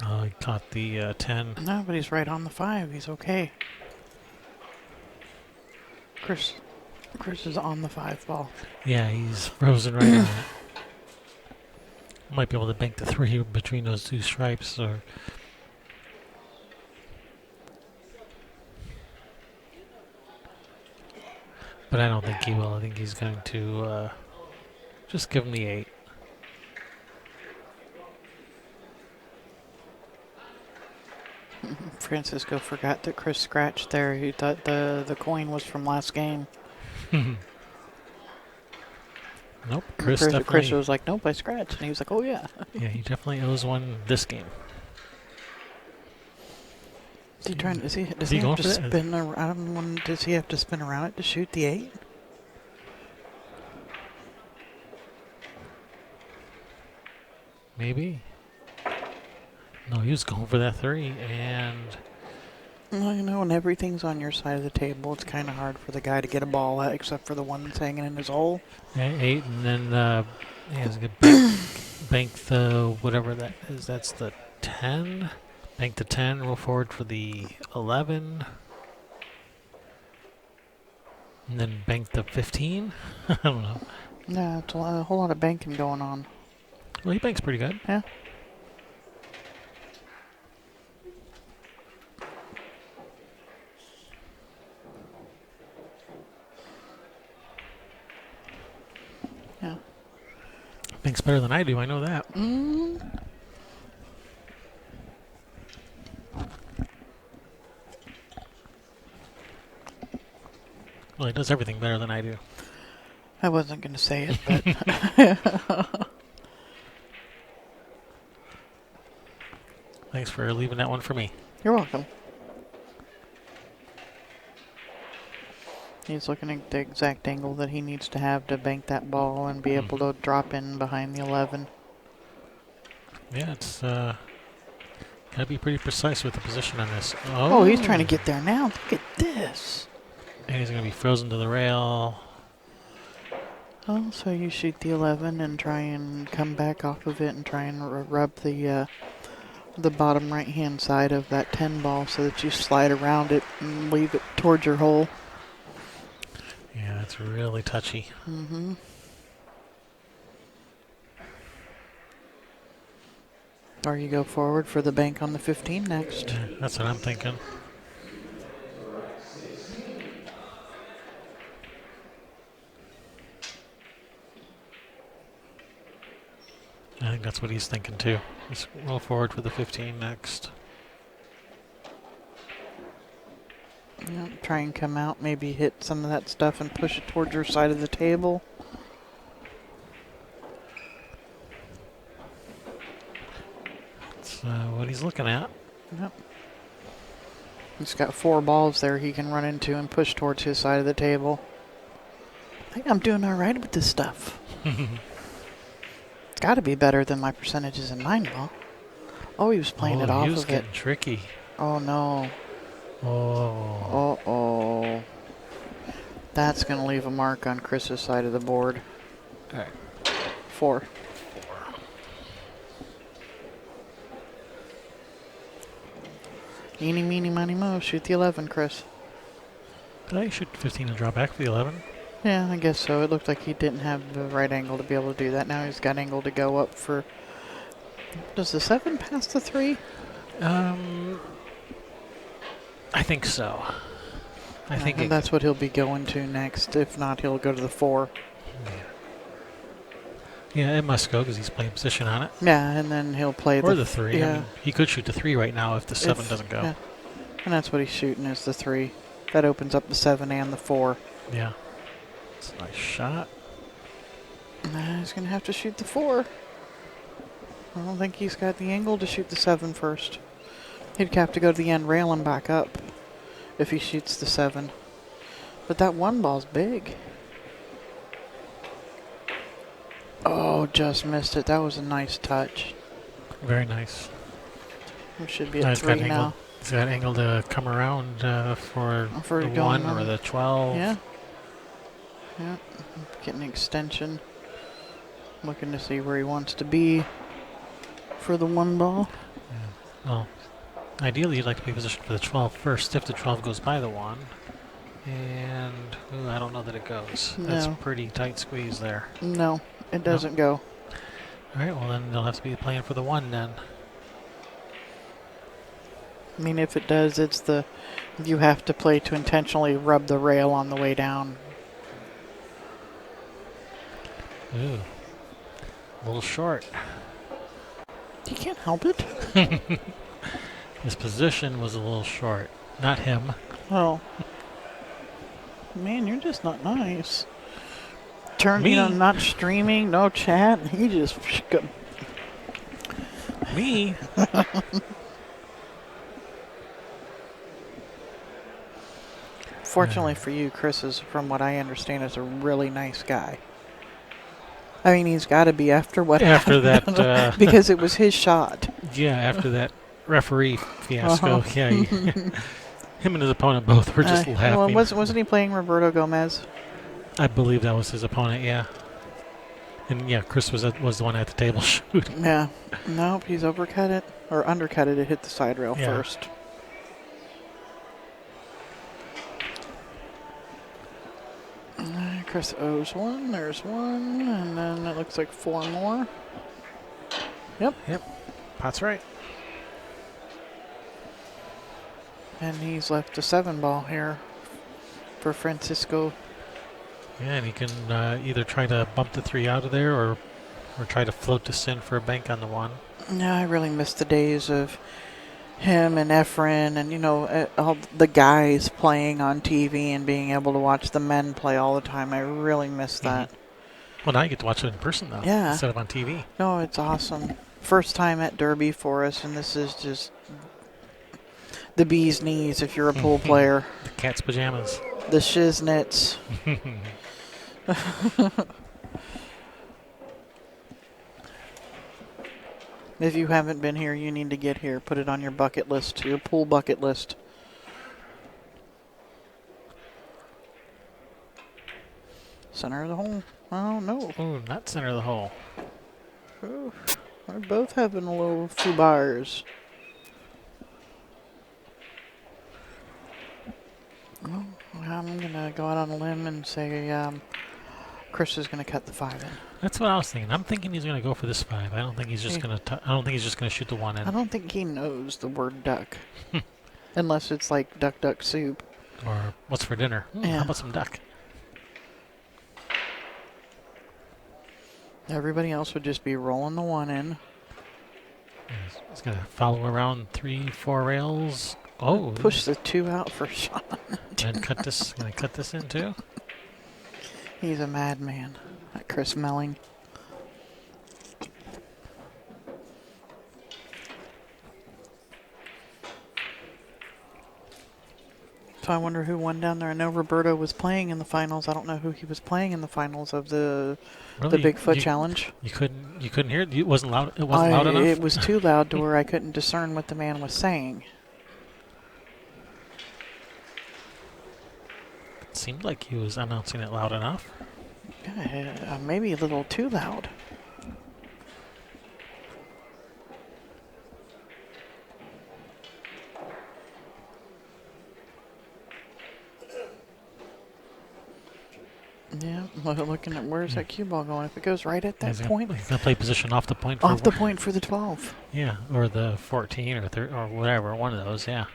Oh, he caught the 10. No, but he's right on the 5. He's okay. Chris is on the 5 ball. Yeah, he's frozen right on it. Might be able to bank the 3 between those 2 stripes, or but I don't think he will. I think he's going to just give him the 8. Francisco forgot that Chris scratched there. He thought the coin was from last game. Nope, Chris was like, nope, I scratched. And he was like, oh, yeah. Yeah, he definitely owes one this game. Is he trying? Does he he have going to for that? spin around? Does he have to spin around it to shoot the 8? Maybe. No, he was going for that 3, and Well, when everything's on your side of the table, it's kind of hard for the guy to get a ball out, except for the one that's hanging in his hole. 8, and then he has to bank the whatever that is. That's the 10. Bank the 10. Roll forward for the 11. And then bank the 15? I don't know. Yeah, it's a whole lot of banking going on. Well, he banks pretty good. Yeah. Yeah. Banks better than I do, I know that. Mm. Well, he does everything better than I do. I wasn't going to say it, but Thanks for leaving that one for me. you're welcome. He's looking at the exact angle that he needs to have to bank that ball and be able to drop in behind the 11. Yeah, it's gotta be pretty precise with the position on this. Oh, he's trying to get there now. Look at this. And he's gonna be frozen to the rail. Oh, so you shoot the 11 and try and come back off of it and try and rub the bottom right-hand side of that 10 ball so that you slide around it and leave it towards your hole. Yeah, it's really touchy. Mm-hmm. Or you go forward for the bank on the 15 next. Yeah, that's what I'm thinking. I think that's what he's thinking too. Let's roll forward for the 15 next. Yeah, try and come out, maybe hit some of that stuff and push it towards your side of the table. That's what he's looking at. Yep. He's got 4 balls there he can run into and push towards his side of the table. I think I'm doing all right with this stuff. It's got to be better than my percentages in 9 ball. Oh, he was playing it off he was of it. getting tricky. Oh, no. Oh. Uh-oh. That's going to leave a mark on Chris's side of the board. All right. 4. Eeny, meeny, miny, mo. Shoot the 11, Chris. Did I shoot 15 and draw back for the 11? Yeah, I guess so. It looked like he didn't have the right angle to be able to do that. Now he's got angle to go up for... Does the 7 pass the 3? I think so. I think and that's what he'll be going to next. If not, he'll go to the 4. Yeah, it must go because he's playing position on it. Yeah, and then he'll play Or the 3. Yeah. I mean, he could shoot the 3 right now if the 7 doesn't go. Yeah. And that's what he's shooting is the 3. That opens up the 7 and the 4. Yeah. It's a nice shot. He's going to have to shoot the 4. I don't think he's got the angle to shoot the 7 first. He'd have to go to the end rail and back up if he shoots the 7. But that 1 ball's big. Oh, just missed it. That was a nice touch. Very nice. We should be at 3 now. He's got angle to come around for the 1 or the 12. Yeah. Yeah. Getting an extension. Looking to see where he wants to be for the 1 ball. Yeah. Well, ideally you'd like to be positioned for the 12 first if the 12 goes by the 1. And I don't know that it goes. No. That's a pretty tight squeeze there. No, it doesn't go. All right, well then they'll have to be playing for the 1 then. I mean, if it does, it's you have to play to intentionally rub the rail on the way down. Ooh. A little short. You can't help it. His position was a little short. Not him. Oh. Man, you're just not nice. Me? Not streaming, no chat. He just... Me? Fortunately for you, Chris is, from what I understand, is a really nice guy. I mean, he's got to be after what After happened. that... because it was his shot. Yeah, after that referee fiasco. Uh-huh. Yeah, him and his opponent both were just laughing. Well, wasn't he playing Roberto Gomez? I believe that was his opponent, yeah. And yeah, Chris was the one at the table shooting. Yeah. Nope, he's overcut it. Or undercut it. It hit the side rail first. Chris owes one. There's one. And then it looks like 4 more. Yep. Pot's right. And he's left a 7 ball here for Francisco. Yeah, and he can either try to bump the 3 out of there or try to float this in for a bank on the 1. Yeah, I really miss the days of him and Efren and, all the guys playing on TV and being able to watch the men play all the time. I really miss that. Well, now you get to watch it in person, though, Yeah. instead of on TV. No, it's awesome. First time at Derby for us, and this is just the bee's knees if you're a pool player. The cat's pajamas. The shiznits. If you haven't been here, you need to get here. Put it on your bucket list, your pool bucket list. Center of the hole. Oh, no. Oh, not center of the hole. Oh, we're both having a little few bars. Well, I'm going to go out on a limb and say Chris is going to cut the 5 in. That's what I was thinking. I'm thinking he's going to go for this 5. I don't think he's just going to. I don't think he's just going to shoot the 1 in. I don't think he knows the word duck, unless it's like duck, duck soup. Or what's for dinner? Yeah. How about some duck? Everybody else would just be rolling the 1 in. He's going to follow around 3, 4 rails. Oh, Push the 2 out for Sean. and cut this. Going to cut this in too. He's a madman. That Chris Melling. So I wonder who won down there. I know Roberto was playing in the finals. I don't know who he was playing in the finals of the Really? Bigfoot Challenge. You couldn't hear it. It wasn't loud. It wasn't loud enough. It was too loud to where I couldn't discern what the man was saying. It seemed like he was announcing it loud enough. Yeah, maybe a little too loud. Yeah, looking at where's that cue ball going. If it goes right at that point, he's gonna play position off the point. Off the point for the 12. Yeah, or the 14 or 30 or whatever, one of those. Yeah.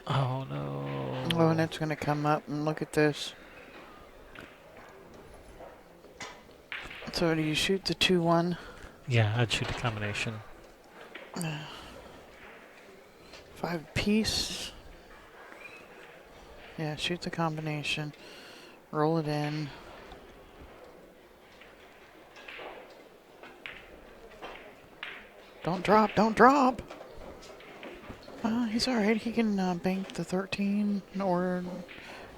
Oh no. Oh, and it's going to come up and look at this. So do you shoot the 2-1? Yeah, I'd shoot a combination. 5 piece. Yeah, shoot the combination. Roll it in. Don't drop, don't drop. He's alright. He can bank the 13 or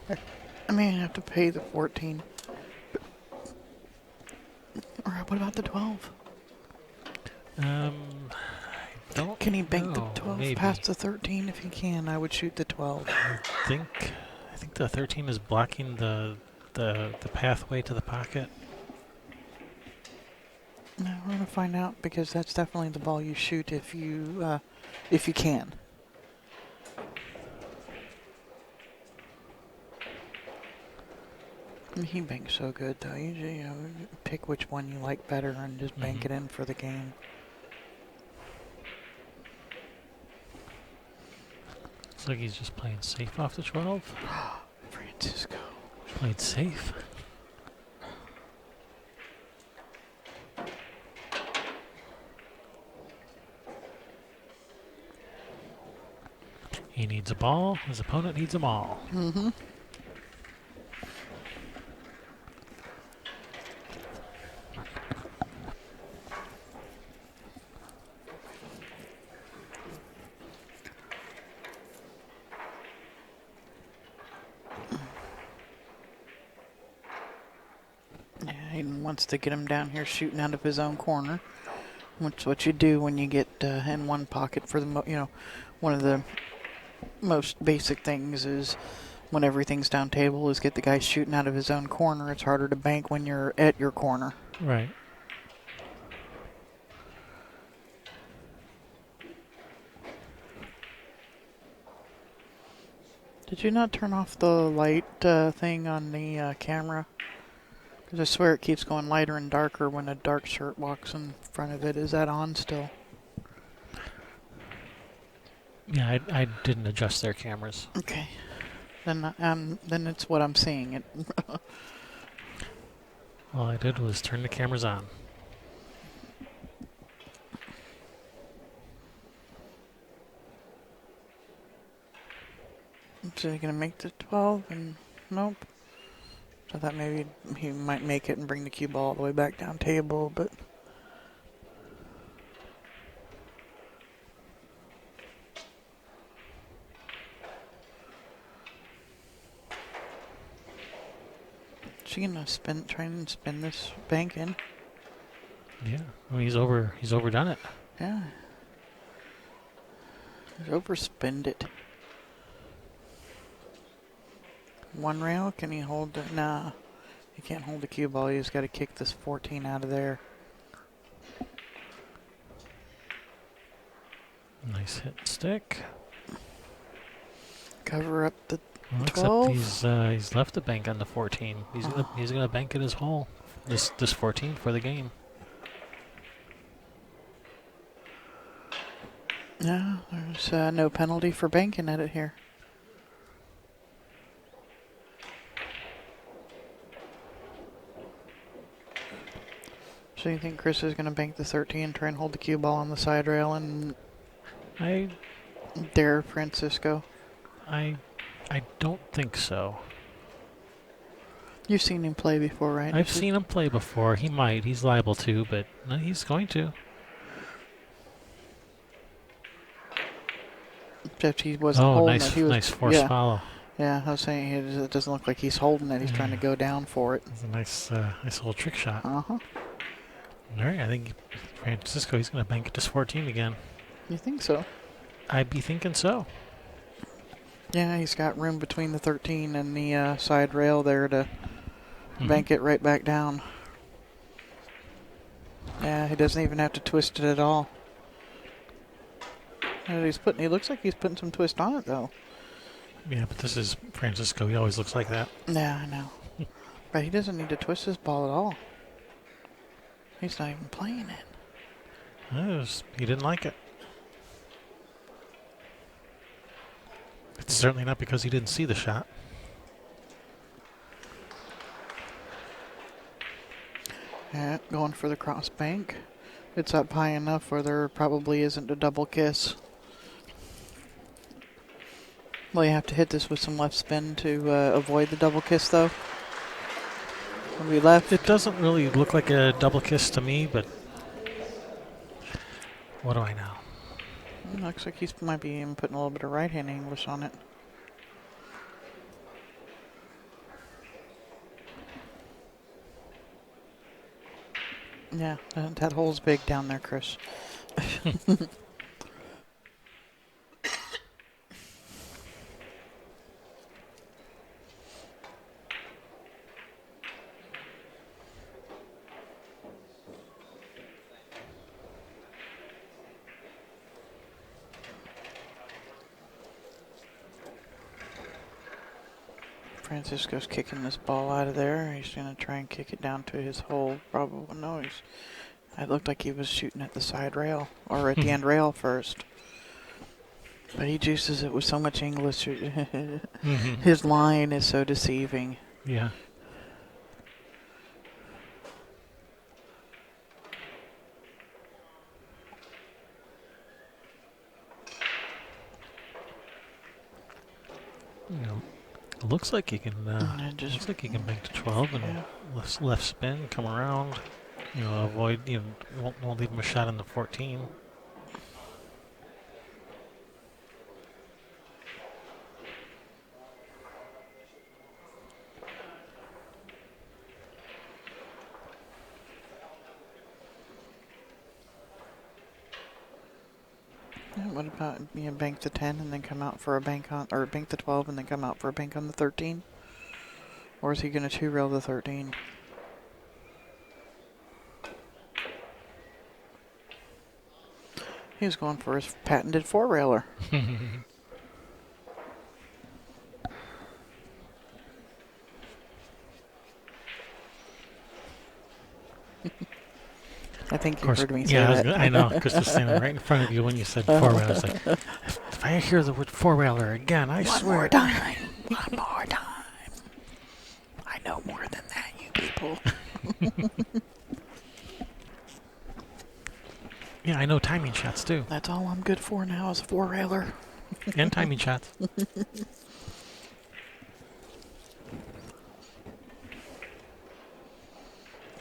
I may have to pay the 14. Or what about the 12? Don't Can he bank know, the 12 maybe. past the 13? If he can, I would shoot the 12. I think the 13 is blocking the pathway to the pocket. No, we're gonna find out because that's definitely the ball you shoot if you can. He banks so good though. You pick which one you like better and just bank it in for the game. Looks like he's just playing safe off the 12. Francisco. Played safe. He needs a ball. His opponent needs them all. Mm-hmm. Yeah, he wants to get him down here shooting out of his own corner. Which is what you do when you get in one pocket for the one of the most basic things is when everything's down table is get the guy shooting out of his own corner. It's harder to bank when you're at your corner. Right. Did you not turn off the light thing on the camera? Because I swear it keeps going lighter and darker when a dark shirt walks in front of it. Is that on still? Yeah, I didn't adjust their cameras. Okay. Then it's what I'm seeing. It. All I did was turn the cameras on. So you're gonna make the 12 and nope. So I thought maybe he might make it and bring the cue ball all the way back down table, but she gonna try and spin this bank in? Yeah, I mean, he's overdone it. Yeah. He's overspinned it. One rail, can he hold it? Nah. He can't hold the cue ball, he's gotta kick this 14 out of there. Nice hit stick. Cover up the Well, 12. except he's left the bank on the 14. He's gonna bank it as whole. This 14 for the game. No, there's no penalty for banking at it here. So you think Chris is going to bank the 13, try and hold the cue ball on the side rail and I dare Francisco? I don't think so. You've seen him play before, right? I've seen him play before. He might. He's liable to, but no, he's going to. Except he wasn't Oh, holding nice, it. He was, nice force yeah, follow. yeah. I was saying it doesn't look like he's holding it. He's trying to go down for it. It's a nice little trick shot. Uh huh. All right, I think Francisco, he's going to bank it to 14 again. You think so? I'd be thinking so. Yeah, he's got room between the 13 and the side rail there to bank it right back down. Yeah, he doesn't even have to twist it at all. And he looks like he's putting some twist on it though. Yeah, but this is Francisco. He always looks like that. Yeah, I know. But he doesn't need to twist his ball at all. He's not even playing it. He didn't like it. It's certainly not because he didn't see the shot. Yeah, going for the cross bank. It's up high enough where there probably isn't a double kiss. Well, you have to hit this with some left spin to avoid the double kiss, though. When we left, It doesn't really look like a double kiss to me, but what do I know? looks like he might be even putting a little bit of right-hand English on it. Yeah, that hole's big down there, Chris. Francisco's kicking this ball out of there. He's going to try and kick it down to his hole. Probably, no, it looked like he was shooting at the side rail, or at the end rail first. But he juices it with so much English. His line is so deceiving. Yeah. You know, it looks like he can. Looks like he can bank to 12 and left spin, come around. You know, avoid. You know, won't leave him a shot in the 14. What about bank the 10 and then come out for a bank on, or bank the 12 and then come out for a bank on the 13? Or is he going to two-rail the 13? He was going for his patented four-railer. I think Of you course, heard me say yeah, that. I know. Chris was standing right in front of you when you said four-wheeler. I was like, if I hear the word four-wheeler again, I One swear. more time. One more time. I know more than that, you people. Yeah, I know timing shots too. That's all I'm good for now is a four-railer. And timing shots.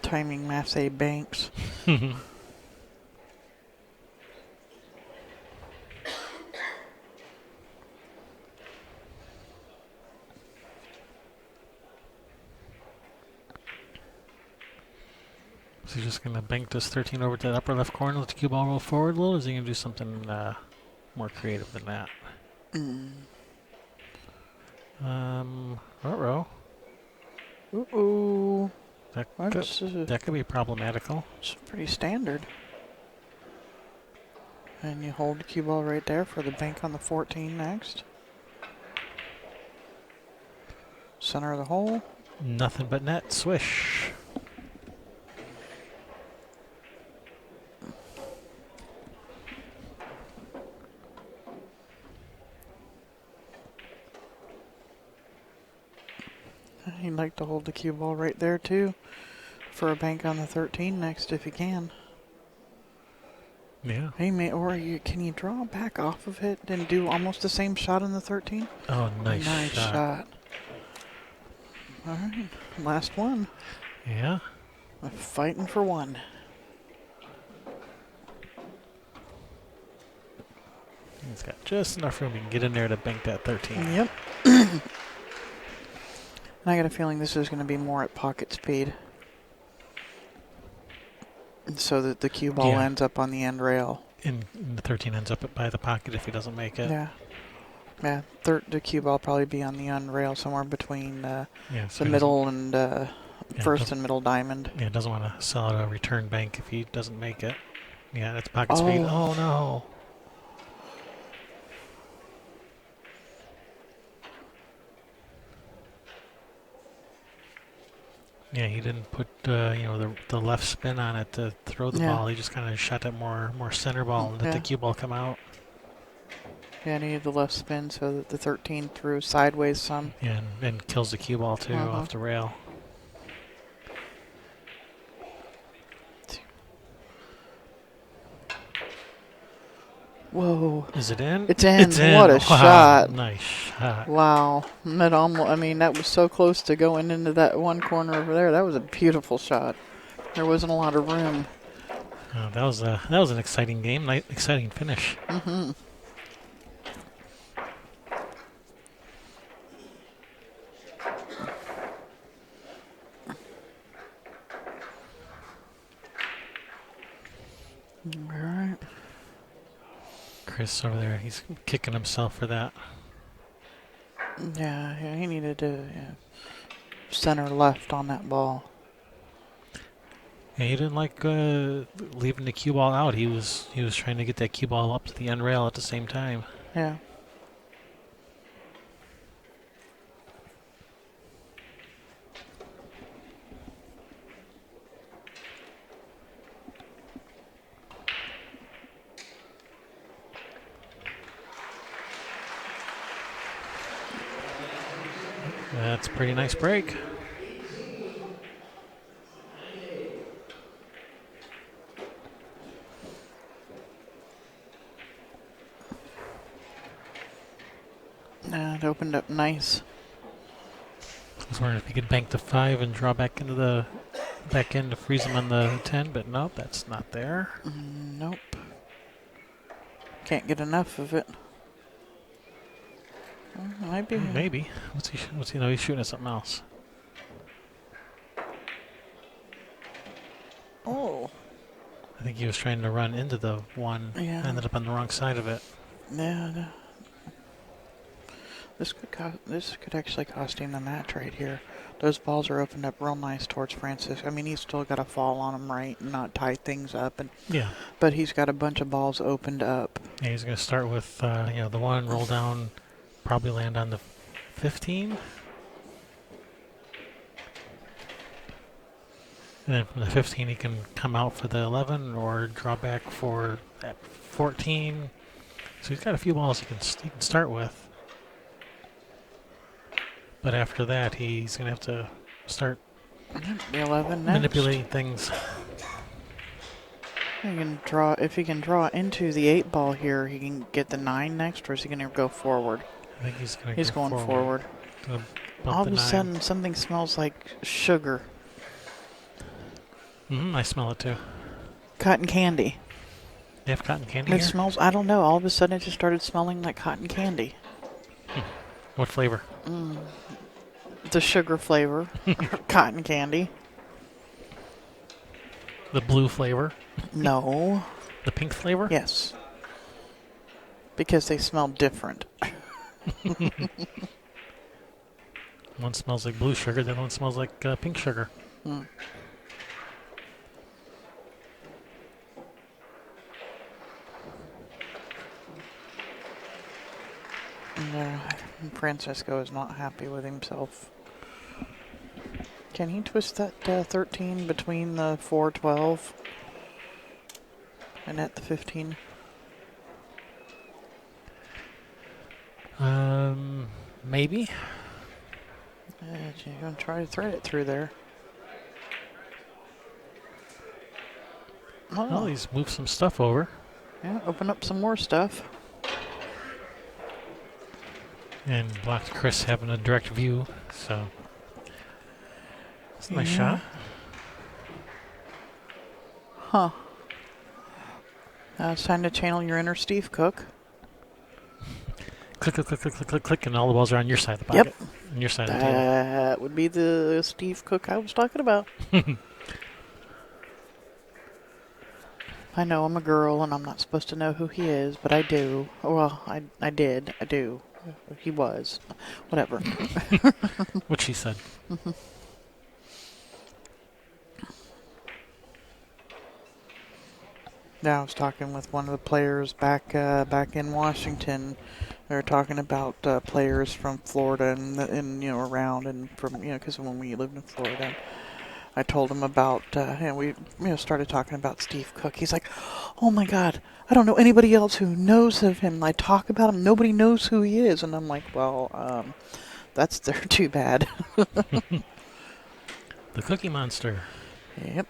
Timing Massey Banks. So he's just going to bank this 13 over to the upper left corner, let the cue ball roll forward a little, or is he going to do something more creative than that? Uh-oh. Ooh. That could be problematical. It's pretty standard. And you hold the cue ball right there for the bank on the 14 next. Center of the hole. Nothing but net. Swish. You'd like to hold the cue ball right there too for a bank on the 13 next if you can. Yeah. Hey, can you draw back off of it and do almost the same shot on the 13? Oh, nice shot. All right, last one. Yeah. I'm fighting for one. He's got just enough room. He can get in there to bank that 13. Yep. And I got a feeling this is going to be more at pocket speed. So that the cue ball ends up on the end rail. And the 13 ends up by the pocket if he doesn't make it. Yeah. Yeah, the cue ball probably be on the end rail somewhere between so the middle and first and middle diamond. Yeah, doesn't want to sell out a return bank if he doesn't make it. Yeah, that's pocket speed. Oh, no. Yeah, he didn't put the left spin on it to throw the ball. He just kind of shot that more center ball and let the cue ball come out. Yeah, needed the left spin so that the 13 threw sideways some. Yeah, and kills the cue ball too off the rail. Whoa. Is it in? It's in. What a shot. Nice shot. Wow. That was so close to going into that one corner over there. That was a beautiful shot. There wasn't a lot of room. That was an exciting game. Exciting finish. Mm-hmm. All right. Chris over there, he's kicking himself for that. Yeah, he needed to center left on that ball. Yeah, he didn't like leaving the cue ball out. He was trying to get that cue ball up to the end rail at the same time. Yeah. That's a pretty nice break. It opened up nice. I was wondering if he could bank the 5 and draw back into the back end to freeze him on the 10, but nope, that's not there. Nope. Can't get enough of it. Maybe. Maybe. What's he know? He's shooting at something else. Oh. I think he was trying to run into the one. Yeah. Ended up on the wrong side of it. Yeah. No. This could actually cost him the match right here. Those balls are opened up real nice towards Francis. I mean, he's still got to fall on them right and not tie things up. But he's got a bunch of balls opened up. Yeah, he's going to start with the one, roll down, probably land on the 15. And then from the 15, he can come out for the 11 or draw back for that 14. So he's got a few balls he can start with. But after that, he's going to have to start The 11 next. manipulating things. He can draw. If he can draw into the 8 ball here, he can get the 9 next, or is he going to go forward? I think he's going to He's go going forward. Gonna All bump of the a 9. sudden, something smells like sugar. I smell it too. Cotton candy. They have cotton candy It here? smells, I don't know, all of a sudden it just started smelling like cotton candy. What flavor? The sugar flavor. Cotton candy. The blue flavor? No. The pink flavor? Yes. Because they smell different. One smells like blue sugar, the other one smells like pink sugar. Mm. Francisco is not happy with himself. Can he twist that 13 between the 4-12 and at the 15? Maybe. You're going to try to thread it through there. Well, he's moved some stuff over. Yeah, open up some more stuff. And blocked Chris having a direct view, so it's a nice shot. Huh. Now it's time to channel your inner Steve Cook. Click, click, click, click, click, click, click, and all the balls are on your side of the pocket. Yep. On your side of the table. That would be the Steve Cook I was talking about. I know I'm a girl and I'm not supposed to know who he is, but I do. Well, I did. I do. He was. Whatever. What she said. Yeah, I was talking with one of the players back in Washington. They were talking about players from Florida and around and from because when we lived in Florida, I told him about and we started talking about Steve Cook. He's like, "Oh my God, I don't know anybody else who knows of him. I talk about him, nobody knows who he is." And I'm like, "Well, they're too bad." The Cookie Monster. Yep.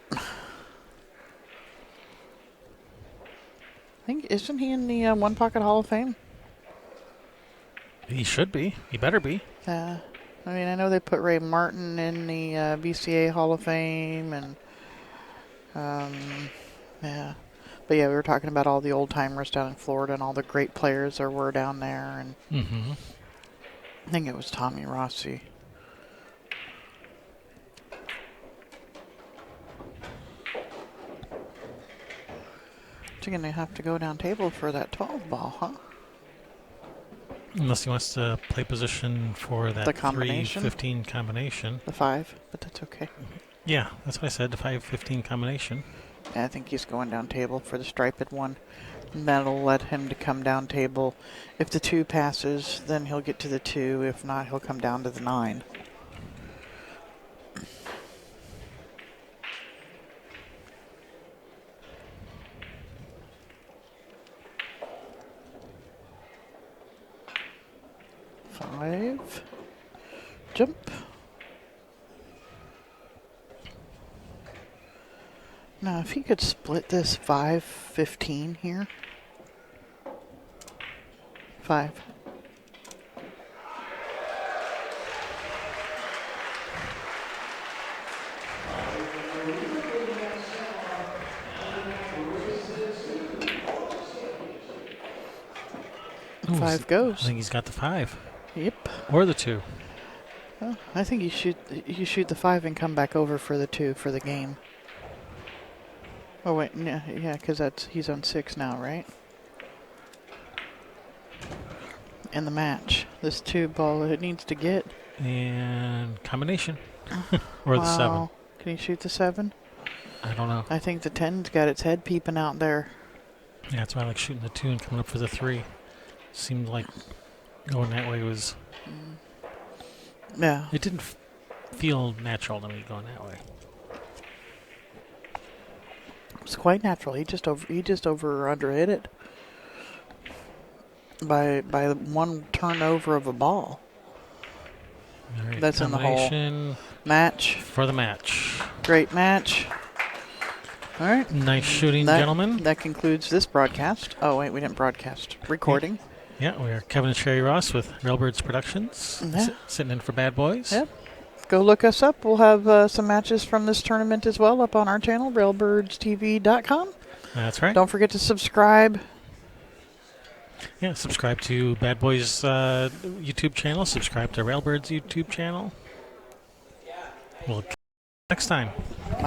I think isn't he in the One Pocket Hall of Fame? He should be. He better be. I mean, I know they put Ray Martin in the BCA Hall of Fame, and yeah. But yeah, we were talking about all the old timers down in Florida and all the great players there were down there, and I think it was Tommy Rossi. You're gonna have to go down table for that 12 ball, huh? Unless he wants to play position for that The combination? 3-15 combination. The 5, but that's okay. Yeah, that's what I said, the 5-15 combination. Yeah, I think he's going down table for the striped one. And that'll let him to come down table. If the 2 passes, then he'll get to the 2. If not, he'll come down to the 9. Five. Jump. Now, if he could split this 5-15 here. 5. Ooh, 5 I goes. think he's got the 5. Yep. Or the 2. Well, I think you shoot the 5 and come back over for the 2 for the game. Oh wait, yeah, because he's on 6 now, right? In the match, this 2 ball it needs to get. And combination. Or the 7. Can you shoot the 7? I don't know. I think the 10's got its head peeping out there. Yeah, that's why I like shooting the 2 and coming up for the 3. Seemed like going that way was... Yeah. It didn't feel natural to me going that way. It's quite natural. He just over or under hit it by one turnover of a ball. All right, That's in the hole. combination Match. for the match. Great match. All right. Nice shooting, That gentlemen. that concludes this broadcast. Oh wait, we didn't broadcast. Recording. Yeah, we are Kevin and Sherry Ross with Railbirds Productions, Yeah. sitting in for Bad Boys. Yep. Go look us up. We'll have some matches from this tournament as well up on our channel, railbirdstv.com. That's right. Don't forget to subscribe. Yeah, subscribe to Bad Boys YouTube channel. Subscribe to Railbirds YouTube channel. We'll next time.